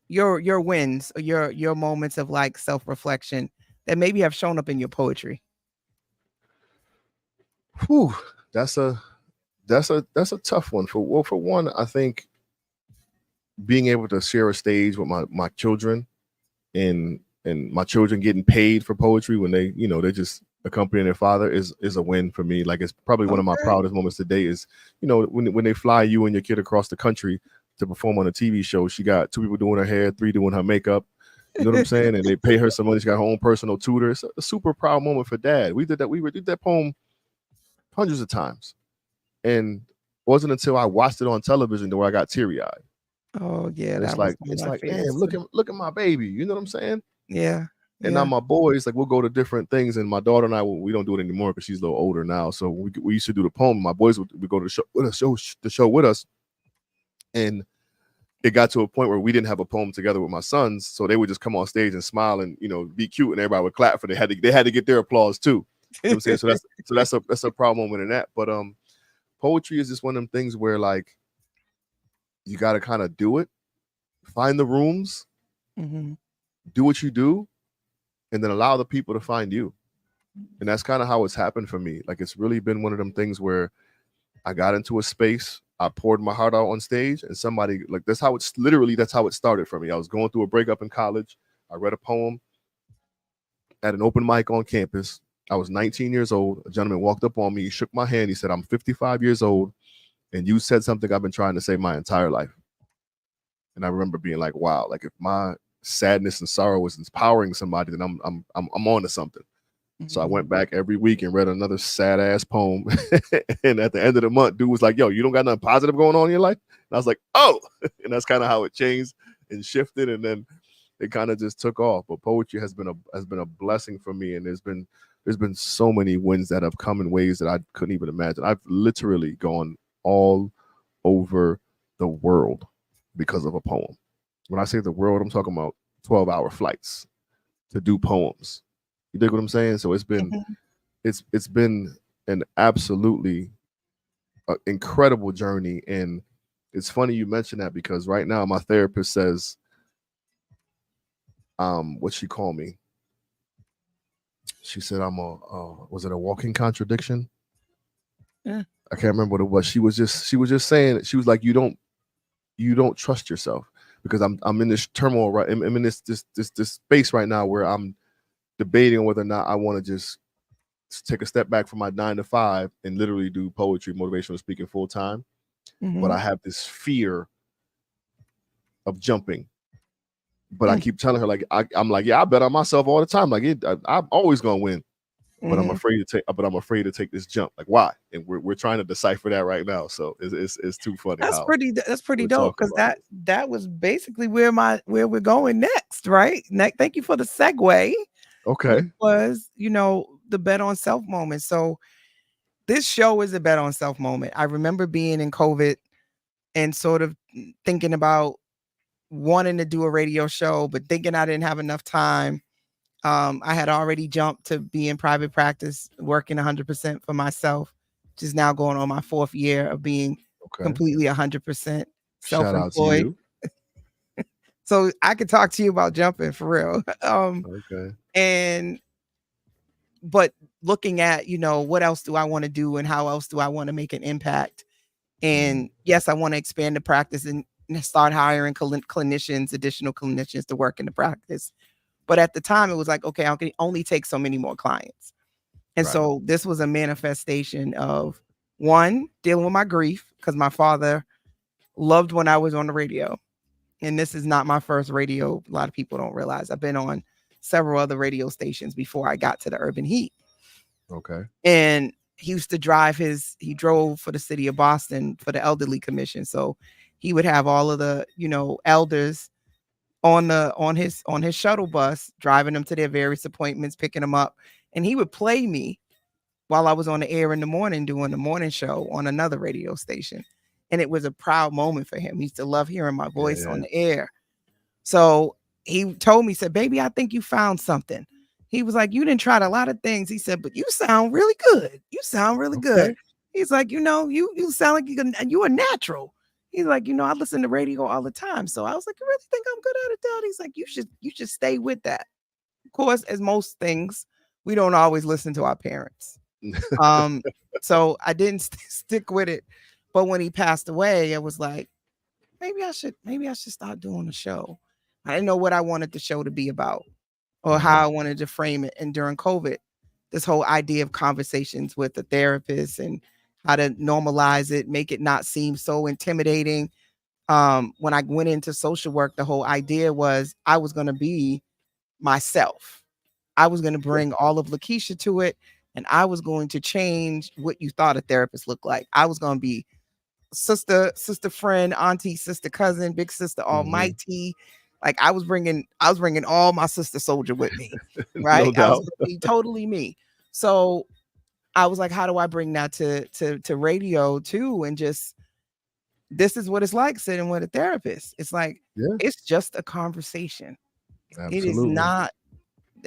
[SPEAKER 3] wins or your moments of like self-reflection that maybe have shown up in your poetry?
[SPEAKER 4] Whew, that's a tough one. For one, I think being able to share a stage with my children and my children getting paid for poetry when they, they're just accompanying their father is a win for me. Like, it's probably one of my proudest moments today is, when they fly you and your kid across the country to perform on a TV show. She got 2 people doing her hair, 3 doing her makeup. You know what I'm saying? And they pay her some money. She got her own personal tutor. It's a super proud moment for dad. We did that poem hundreds of times. And it wasn't until I watched it on television where I got teary-eyed.
[SPEAKER 3] Oh yeah.
[SPEAKER 4] It's like, damn, look at my baby. You know what I'm saying?
[SPEAKER 3] Yeah.
[SPEAKER 4] And now my boys, like, we'll go to different things, and my daughter and I, we don't do it anymore because she's a little older now. So we used to do the poem. My boys would go to the show with us, and it got to a point where we didn't have a poem together with my sons, so they would just come on stage and smile and be cute, and everybody would clap for. They had to get their applause too. You know what I'm saying? So that's a proud moment in that. But poetry is just one of them things where, like, you got to kind of do it, find the rooms, do what you do, and then allow the people to find you. And that's kind of how it's happened for me. Like, it's really been one of them things where I got into a space, I poured my heart out on stage, and somebody, like, that's how it started for me. I was going through a breakup in college. I read a poem at an open mic on campus. I was 19 years old. A gentleman walked up on me, he shook my hand. He said, "I'm 55 years old, and you said something I've been trying to say my entire life." And I remember being like, wow, like, if my sadness and sorrow was empowering somebody, then I'm on to something. So I went back every week and read another sad ass poem. And at the end of the month, dude was like, "Yo, you don't got nothing positive going on in your life?" And I was like, "Oh," and that's kind of how it changed and shifted. And then it kind of just took off. But poetry has been a blessing for me. And there's been so many wins that have come in ways that I couldn't even imagine. I've literally gone all over the world because of a poem. When I say the world, I'm talking about 12-hour flights to do poems. You dig what I'm saying? So it's been it's been an absolutely incredible journey. And it's funny you mention that, because right now my therapist says, what she called me? She said I'm was it a walking contradiction? Yeah. I can't remember what it was. She was just saying, she was like, you don't trust yourself, because I'm in this turmoil, right? I'm in this space right now where I'm debating on whether or not I want to just take a step back from my 9 to 5 and literally do poetry, motivational speaking full time. But I have this fear of jumping. But I keep telling her, like, I'm like, yeah, I bet on myself all the time. Like, I'm always gonna win. But I'm afraid to take this jump. Like, why? And we're trying to decipher that right now. So it's too funny.
[SPEAKER 3] That's pretty dope, because that was basically where we're going next, right? Thank you for the segue.
[SPEAKER 4] Okay.
[SPEAKER 3] Was the bet on self moment. So this show is a bet on self moment. I remember being in COVID and sort of thinking about wanting to do a radio show, but thinking I didn't have enough time. I had already jumped to be in private practice, working 100% for myself, which is now going on my 4th year of being completely 100% self-employed.
[SPEAKER 4] Shout out to you.
[SPEAKER 3] So I could talk to you about jumping for real. But looking at, what else do I want to do and how else do I want to make an impact? And yes, I want to expand the practice and start hiring additional clinicians to work in the practice. But at the time it was like, okay, I can only take so many more clients. And so this was a manifestation of, one, dealing with my grief, because my father loved when I was on the radio. And this is not my first radio. A lot of people don't realize I've been on several other radio stations before I got to the Urban Heat.
[SPEAKER 4] Okay.
[SPEAKER 3] And he used to he drove for the city of Boston for the Elderly Commission. So he would have all of the, elders on his shuttle bus, driving them to their various appointments, picking them up, and he would play me while I was on the air in the morning doing the morning show on another radio station. And it was a proud moment for him. He used to love hearing my voice on the air. So he told me, said, baby, I think you found something. He was like, you didn't try a lot of things. He said, but you sound really good. You sound really good. He's like, you sound like you are natural. He's like, I listen to radio all the time. So I was like, you really think I'm good at it, Dad? He's like, you should stay with that. Of course, as most things, we don't always listen to our parents. So I didn't stick with it. But when he passed away, I was like, maybe I should start doing a show. I didn't know what I wanted the show to be about or how I wanted to frame it. And during COVID, this whole idea of conversations with a therapist and how to normalize it, make it not seem so intimidating. When I went into social work, the whole idea was I was going to be myself. I was going to bring all of Lakeisha to it, and I was going to change what you thought a therapist looked like. I was going to be sister, friend, auntie, sister, cousin, big sister, almighty. Like I was bringing all my sister soldier with me, right?
[SPEAKER 4] No doubt.
[SPEAKER 3] I was going to be totally me. So I was like, how do I bring that to radio too? And just, this is what it's like sitting with a therapist. It's like, it's just a conversation. Absolutely. It is not,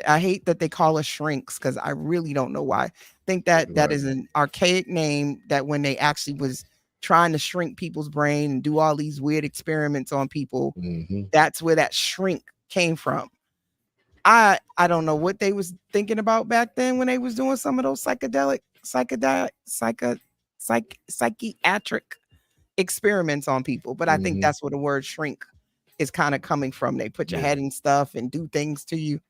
[SPEAKER 3] I hate that they call us shrinks because I really don't know why. I think that that is an archaic name that when they actually was trying to shrink people's brain and do all these weird experiments on people, that's where that shrink came from. I don't know what they was thinking about back then when they was doing some of those psychiatric experiments on people. But I think that's where the word shrink is kind of coming from. They put your head in stuff and do things to you.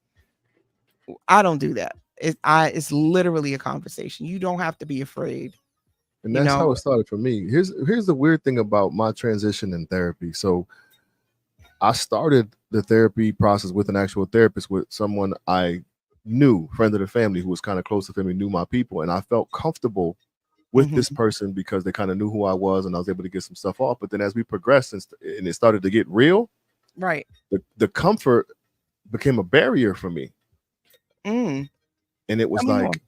[SPEAKER 3] I don't do that. It's literally a conversation. You don't have to be afraid.
[SPEAKER 4] And that's how it started for me. Here's the weird thing about my transition in therapy. So I started the therapy process with an actual therapist, with someone I knew, friend of the family, who was kind of close to family, knew my people. And I felt comfortable with this person because they kind of knew who I was and I was able to get some stuff off. But then as we progressed and it started to get real,
[SPEAKER 3] right,
[SPEAKER 4] the comfort became a barrier for me. And it was like,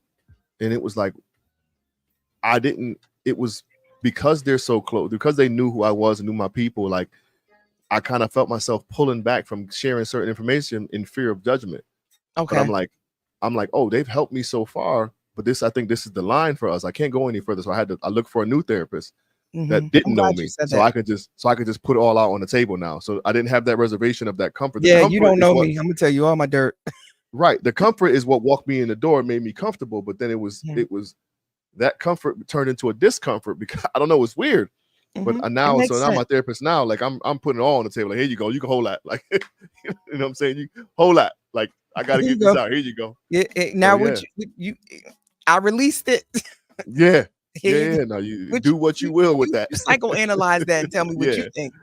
[SPEAKER 4] it was because they're so close, because they knew who I was and knew my people, like I kind of felt myself pulling back from sharing certain information in fear of judgment. Okay. But I'm like, oh, they've helped me so far, but I think this is the line for us. I can't go any further. So I looked for a new therapist that didn't know me. So I could just put it all out on the table now. So I didn't have that reservation of that comfort.
[SPEAKER 3] Yeah, you don't know me. I'm gonna tell you all my dirt.
[SPEAKER 4] Right. The comfort is what walked me in the door, made me comfortable. But then it was that comfort turned into a discomfort because I don't know, it's weird. But now my therapist now, like I'm putting it all on the table. Like, here you go, you can hold that. Like, you know what I'm saying? You hold that. Like, I gotta get this out. Here you go.
[SPEAKER 3] I released it.
[SPEAKER 4] Yeah. No, you do what you will with that.
[SPEAKER 3] You psychoanalyze that and tell me what you think.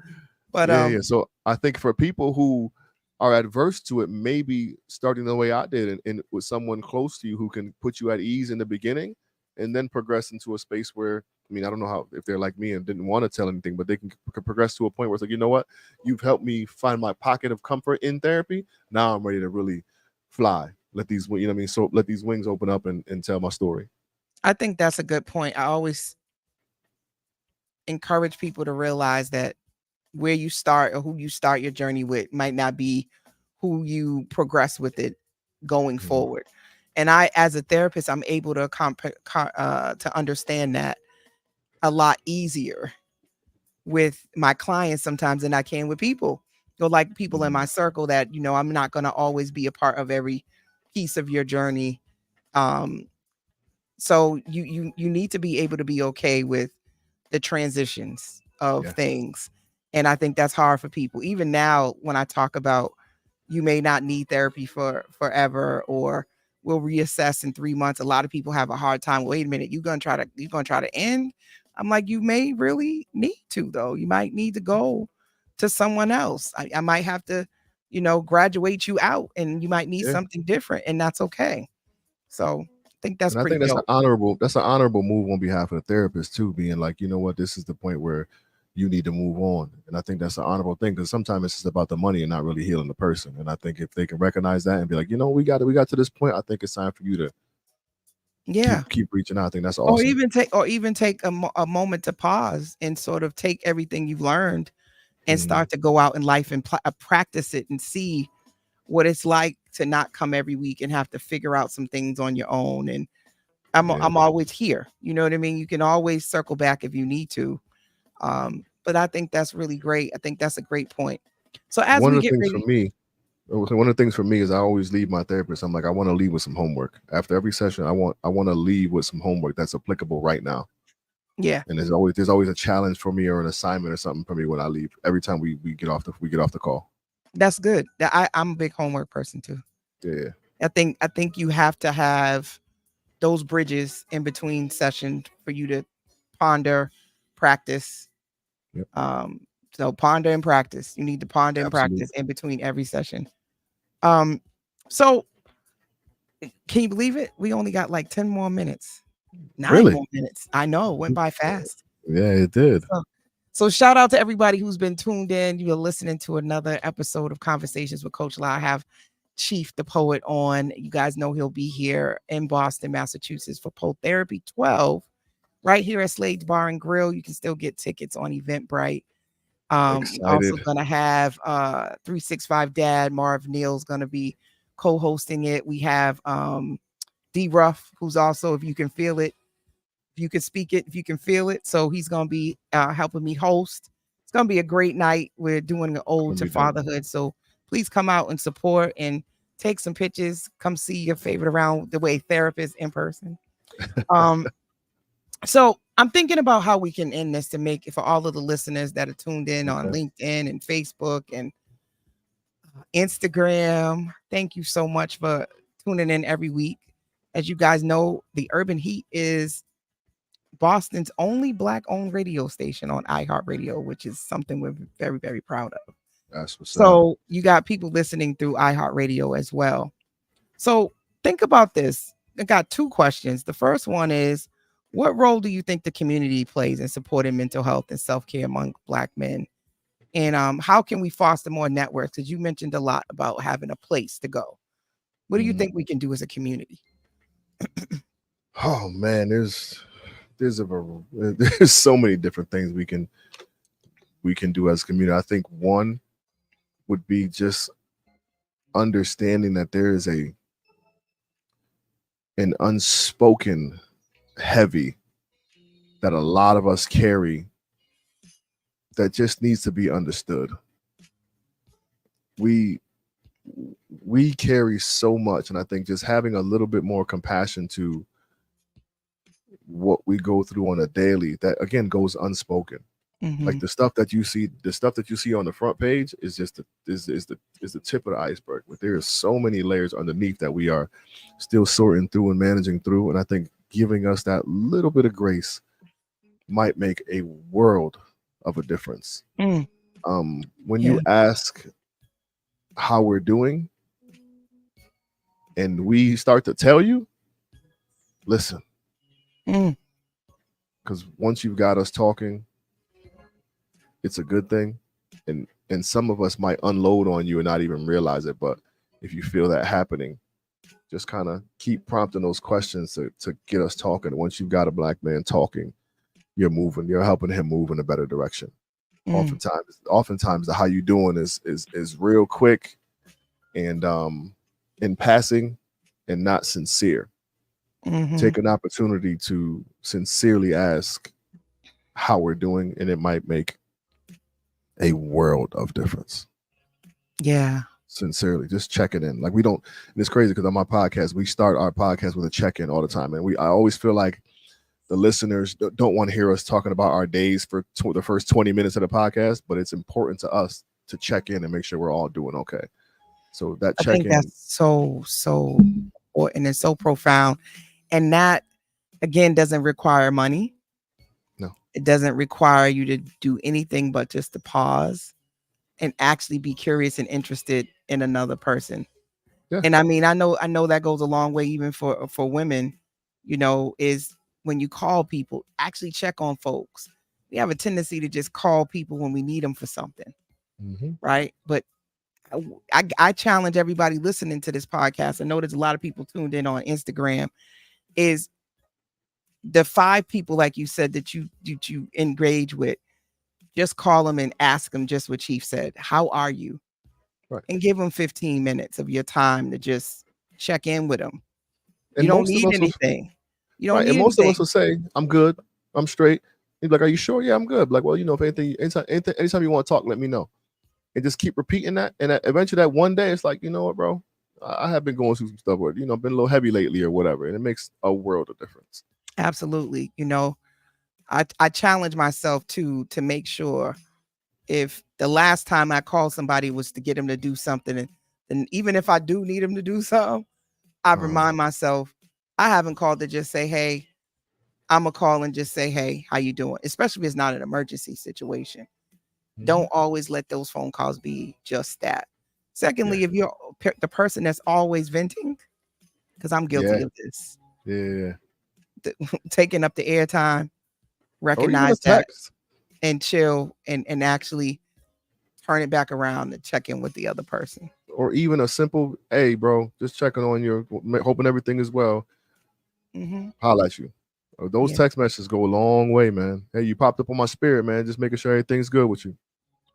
[SPEAKER 3] But
[SPEAKER 4] so I think for people who are adverse to it, maybe starting the way I did and with someone close to you who can put you at ease in the beginning and then progress into a space where, I mean, I don't know how, if they're like me and didn't want to tell anything, but they can progress to a point where it's like, you know what, you've helped me find my pocket of comfort in therapy. Now I'm ready to really fly. Let these, you know what I mean? So let these wings open up and tell my story.
[SPEAKER 3] I think that's a good point. I always encourage people to realize that where you start or who you start your journey with might not be who you progress with it going forward. And I, as a therapist, I'm able to understand that a lot easier with my clients sometimes than I can with people. Like people in my circle that, I'm not going to always be a part of every piece of your journey. So you need to be able to be okay with the transitions of things. And I think that's hard for people. Even now, when I talk about you may not need therapy for forever, or we'll reassess in 3 months. A lot of people have a hard time. Wait a minute, you're gonna try to end? I'm like, you may really need to, though. You might need to go to someone else. I might have to, graduate you out, and you might need something different, and that's okay. So I think that's
[SPEAKER 4] an honorable move on behalf of the therapist too, being like, you know what, this is the point where you need to move on. And I think that's an honorable thing, because sometimes it's just about the money and not really healing the person. And I think if they can recognize that and be like, we got to this point, I think it's time for you to keep reaching out. I think that's awesome.
[SPEAKER 3] Or even take a moment to pause and sort of take everything you've learned and start to go out in life and practice it and see what it's like to not come every week and have to figure out some things on your own. And I'm always here. You know what I mean? You can always circle back if you need to. But I think that's really great. I think that's a great point. So as
[SPEAKER 4] one
[SPEAKER 3] we
[SPEAKER 4] of the
[SPEAKER 3] get
[SPEAKER 4] things
[SPEAKER 3] ready,
[SPEAKER 4] one of the things for me is I always leave my therapist. I'm like, I want to leave with some homework after every session. I want to leave with some homework that's applicable right now.
[SPEAKER 3] Yeah.
[SPEAKER 4] And there's always a challenge for me or an assignment or something for me when I leave. Every time we get off the call.
[SPEAKER 3] That's good. I'm a big homework person too.
[SPEAKER 4] Yeah.
[SPEAKER 3] I think you have to have those bridges in between sessions for you to ponder, practice.
[SPEAKER 4] Yep.
[SPEAKER 3] So ponder and practice. You need to ponder and practice in between every session. So can you believe it? We only got like 10 more minutes. 9 more minutes. I know, it went by fast.
[SPEAKER 4] Yeah, it did.
[SPEAKER 3] So shout out to everybody who's been tuned in. You are listening to another episode of Conversations with Coach La. I have Chief the Poet on. You guys know he'll be here in Boston, Massachusetts for Poet Therapy 12, right here at Slade's Bar and Grill. You can still get tickets on Eventbrite. Also gonna have 365 Dad Marv Neal's gonna be co-hosting it. We have D Ruff, who's also, if you can feel it, if you can speak it, if you can feel it. So he's gonna be helping me host. It's gonna be a great night. We're doing an ode to fatherhood. So please come out and support and take some pictures. Come see your favorite around the way therapist in person. So I'm thinking about how we can end this to make it for all of the listeners that are tuned in on LinkedIn and Facebook and Instagram. Thank you so much for tuning in every week. As you guys know, the Urban Heat is Boston's only Black-owned radio station on iHeartRadio, which is something we're very, very proud of.
[SPEAKER 4] That's what's
[SPEAKER 3] up. You got people listening through iHeartRadio as well. So think about this. I got 2 questions. The first one is, what role do you think the community plays in supporting mental health and self-care among Black men? And how can we foster more networks? Because you mentioned a lot about having a place to go. What do you think we can do as a community?
[SPEAKER 4] Oh man, there's so many different things we can do as a community. I think one would be just understanding that there is an unspoken heavy that a lot of us carry that just needs to be understood. We carry so much, and I think just having a little bit more compassion to what we go through on a daily, that again goes unspoken. Like the stuff that you see on the front page is just the tip of the iceberg. But there is so many layers underneath that we are still sorting through and managing through. And I think giving us that little bit of grace might make a world of a difference. When you ask how we're doing and we start to tell you, listen, because once you've got us talking, it's a good thing. And some of us might unload on you and not even realize it. But if you feel that happening, just kind of keep prompting those questions to get us talking. Once you've got a Black man talking, you're helping him move in a better direction. Oftentimes the how you doing is real quick and in passing and not sincere. Take an opportunity to sincerely ask how we're doing, and it might make a world of difference.
[SPEAKER 3] Yeah.
[SPEAKER 4] Sincerely, just checking in. Like we don't, and it's crazy because on my podcast, we start our podcast with a check-in all the time. And I always feel like the listeners don't want to hear us talking about our days for the first 20 minutes of the podcast, but it's important to us to check in and make sure we're all doing okay. So that check-in. I think
[SPEAKER 3] that's so important and so profound. And that, again, doesn't require money.
[SPEAKER 4] No.
[SPEAKER 3] It doesn't require you to do anything but just to pause and actually be curious and interested in another person.
[SPEAKER 4] Yeah.
[SPEAKER 3] And I mean, I know that goes a long way even for women, is when you call people, actually check on folks. we have a tendency to just call people when we need them for something, right? But I challenge everybody listening to this podcast. I know there's a lot of people tuned in on Instagram. Is the 5 people, like you said, that you engage with, just call them and ask them just what Chief said. How are you?
[SPEAKER 4] Right.
[SPEAKER 3] And give them 15 minutes of your time to just check in with them.
[SPEAKER 4] And
[SPEAKER 3] you don't need anything. You don't
[SPEAKER 4] right.
[SPEAKER 3] need
[SPEAKER 4] And most
[SPEAKER 3] anything.
[SPEAKER 4] of us will say, I'm good. I'm straight. He's like, are you sure? Yeah, I'm good. Like, well, you know, if anytime you want to talk, let me know. And just keep repeating that. And eventually that one day, it's like, you know what, bro? I have been going through some stuff where, you know, been a little heavy lately or whatever. And it makes a world of difference.
[SPEAKER 3] Absolutely. You know, I challenge myself to make sure if the last time I called somebody was to get them to do something, and even if I do need them to do something, I remind myself I haven't called to just say, hey, I'm going to call and just say, hey, how you doing? Especially if it's not an emergency situation. Don't always let those phone calls be just that. Secondly, if you're the person that's always venting, because I'm guilty of this.
[SPEAKER 4] Yeah.
[SPEAKER 3] Taking up the airtime, recognize that and chill and actually turn it back around and check in with the other person.
[SPEAKER 4] Or even a simple, hey, bro, just checking on you, hoping everything is well. Holla at you. Those text messages go a long way, man. Hey, you popped up on my spirit, man. Just making sure everything's good with you.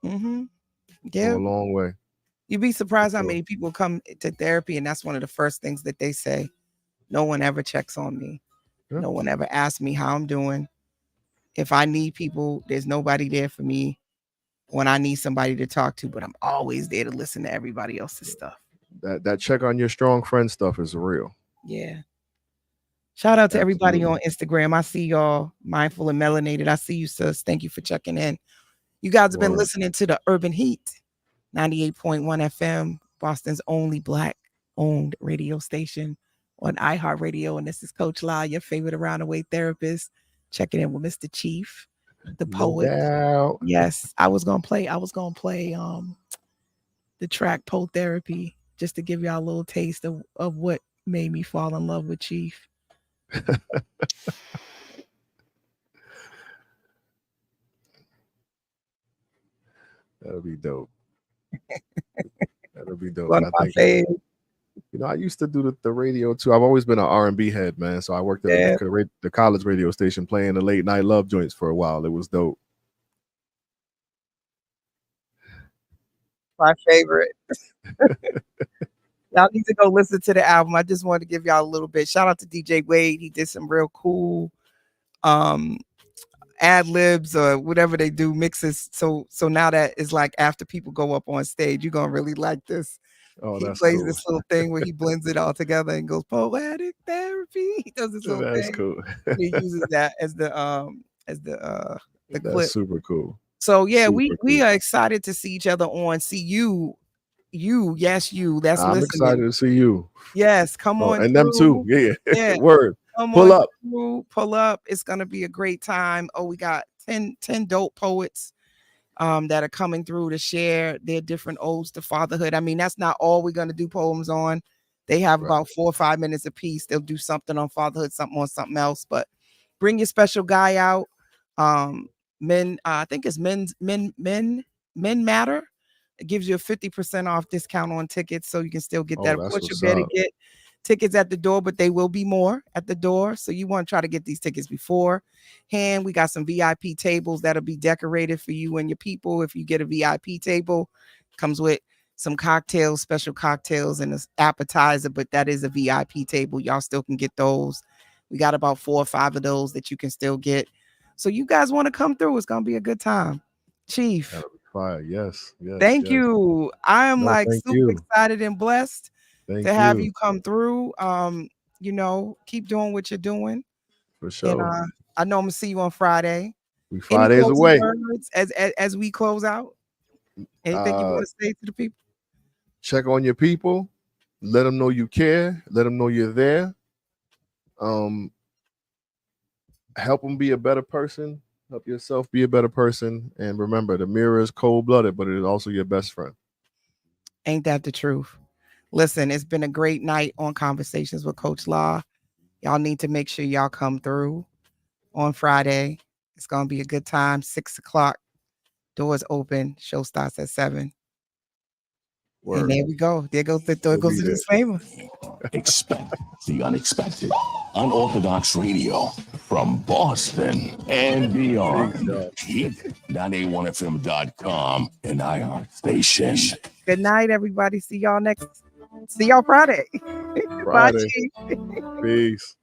[SPEAKER 3] Yeah.
[SPEAKER 4] Go a long way.
[SPEAKER 3] You'd be surprised how many people come to therapy, and that's one of the first things that they say. No one ever checks on me. No one ever asks me how I'm doing. If I need people, there's nobody there for me when I need somebody to talk to, but I'm always there to listen to everybody else's stuff.
[SPEAKER 4] That check on your strong friend stuff is real.
[SPEAKER 3] Yeah. Shout out to everybody on Instagram. I see y'all. Mindful and Melanated. I see you, sis. Thank you for checking in. You guys have been listening to the Urban Heat, 98.1 FM, Boston's only Black-owned radio station on iHeartRadio. And this is Coach La, your favorite around the way therapist, checking in with Mr. Chief, the poet.
[SPEAKER 4] No.
[SPEAKER 3] Yes, I was gonna play the track Poe Therapy just to give y'all a little taste of what made me fall in love with Chief.
[SPEAKER 4] That'll be dope. That'll be dope.
[SPEAKER 3] One of my faves.
[SPEAKER 4] You know, I used to do the radio too. I've always been an R&B head, man. So I worked at the college radio station playing the late night love joints for a while. It was dope.
[SPEAKER 3] My favorite. Y'all need to go listen to the album. I just wanted to give y'all a little bit. Shout out to DJ Wade. He did some real cool ad libs or whatever they do, mixes. So now that is like after people go up on stage, you're gonna really like this.
[SPEAKER 4] Oh,
[SPEAKER 3] he
[SPEAKER 4] that's
[SPEAKER 3] plays
[SPEAKER 4] cool.
[SPEAKER 3] this little thing where he blends it all together and goes poetic therapy. He does this little
[SPEAKER 4] that's
[SPEAKER 3] thing.
[SPEAKER 4] Cool.
[SPEAKER 3] He uses that as the clip.
[SPEAKER 4] That's super cool.
[SPEAKER 3] So yeah,
[SPEAKER 4] super
[SPEAKER 3] we
[SPEAKER 4] cool.
[SPEAKER 3] are excited to see each other on. See you. Yes, you. That's
[SPEAKER 4] I'm
[SPEAKER 3] listening.
[SPEAKER 4] excited to see you.
[SPEAKER 3] Yes, come on.
[SPEAKER 4] And
[SPEAKER 3] through.
[SPEAKER 4] them too. Yeah. Word.
[SPEAKER 3] Come
[SPEAKER 4] pull
[SPEAKER 3] on
[SPEAKER 4] up.
[SPEAKER 3] Through, pull up. It's gonna be a great time. Oh, we got 10 dope poets that are coming through to share their different odes to fatherhood. I mean, that's not all we're gonna do poems on. They have about 4 or 5 minutes a piece. They'll do something on fatherhood, something on something else. But bring your special guy out. Men, I think it's men matter. It gives you a 50% off discount on tickets, so you can still get that. Of course, you better get tickets at the door, but they will be more at the door. So you want to try to get these tickets beforehand. We got some VIP tables that'll be decorated for you and your people. If you get a VIP table, comes with some cocktails, special cocktails, and an appetizer, but that is a VIP table. Y'all still can get those. We got about 4 or 5 of those that you can still get. So you guys want to come through? It's gonna be a good time. Chief.
[SPEAKER 4] Fire. Yes.
[SPEAKER 3] Thank you. I am super excited and blessed to have you come through. Keep doing what you're doing.
[SPEAKER 4] For sure.
[SPEAKER 3] And I know I'm gonna see you on Friday.
[SPEAKER 4] We 5 days away.
[SPEAKER 3] As we close out. Anything you want to say to the people?
[SPEAKER 4] Check on your people. Let them know you care. Let them know you're there. Help them be a better person. Help yourself be a better person. And remember, the mirror is cold-blooded, but it is also your best friend.
[SPEAKER 3] Ain't that the truth? Listen, it's been a great night on Conversations with Coach La. Y'all need to make sure y'all come through on Friday. It's going to be a good time. 6 o'clock. Doors open. Show starts at 7.
[SPEAKER 4] Word.
[SPEAKER 3] And there we go. There goes the disclaimer.
[SPEAKER 1] Expect the unexpected. Unorthodox radio from Boston and beyond. Heat981fm.com and iHeartStation.
[SPEAKER 3] Good night, everybody. See y'all Friday. Bye,
[SPEAKER 4] Friday.
[SPEAKER 3] Chief.
[SPEAKER 4] Peace.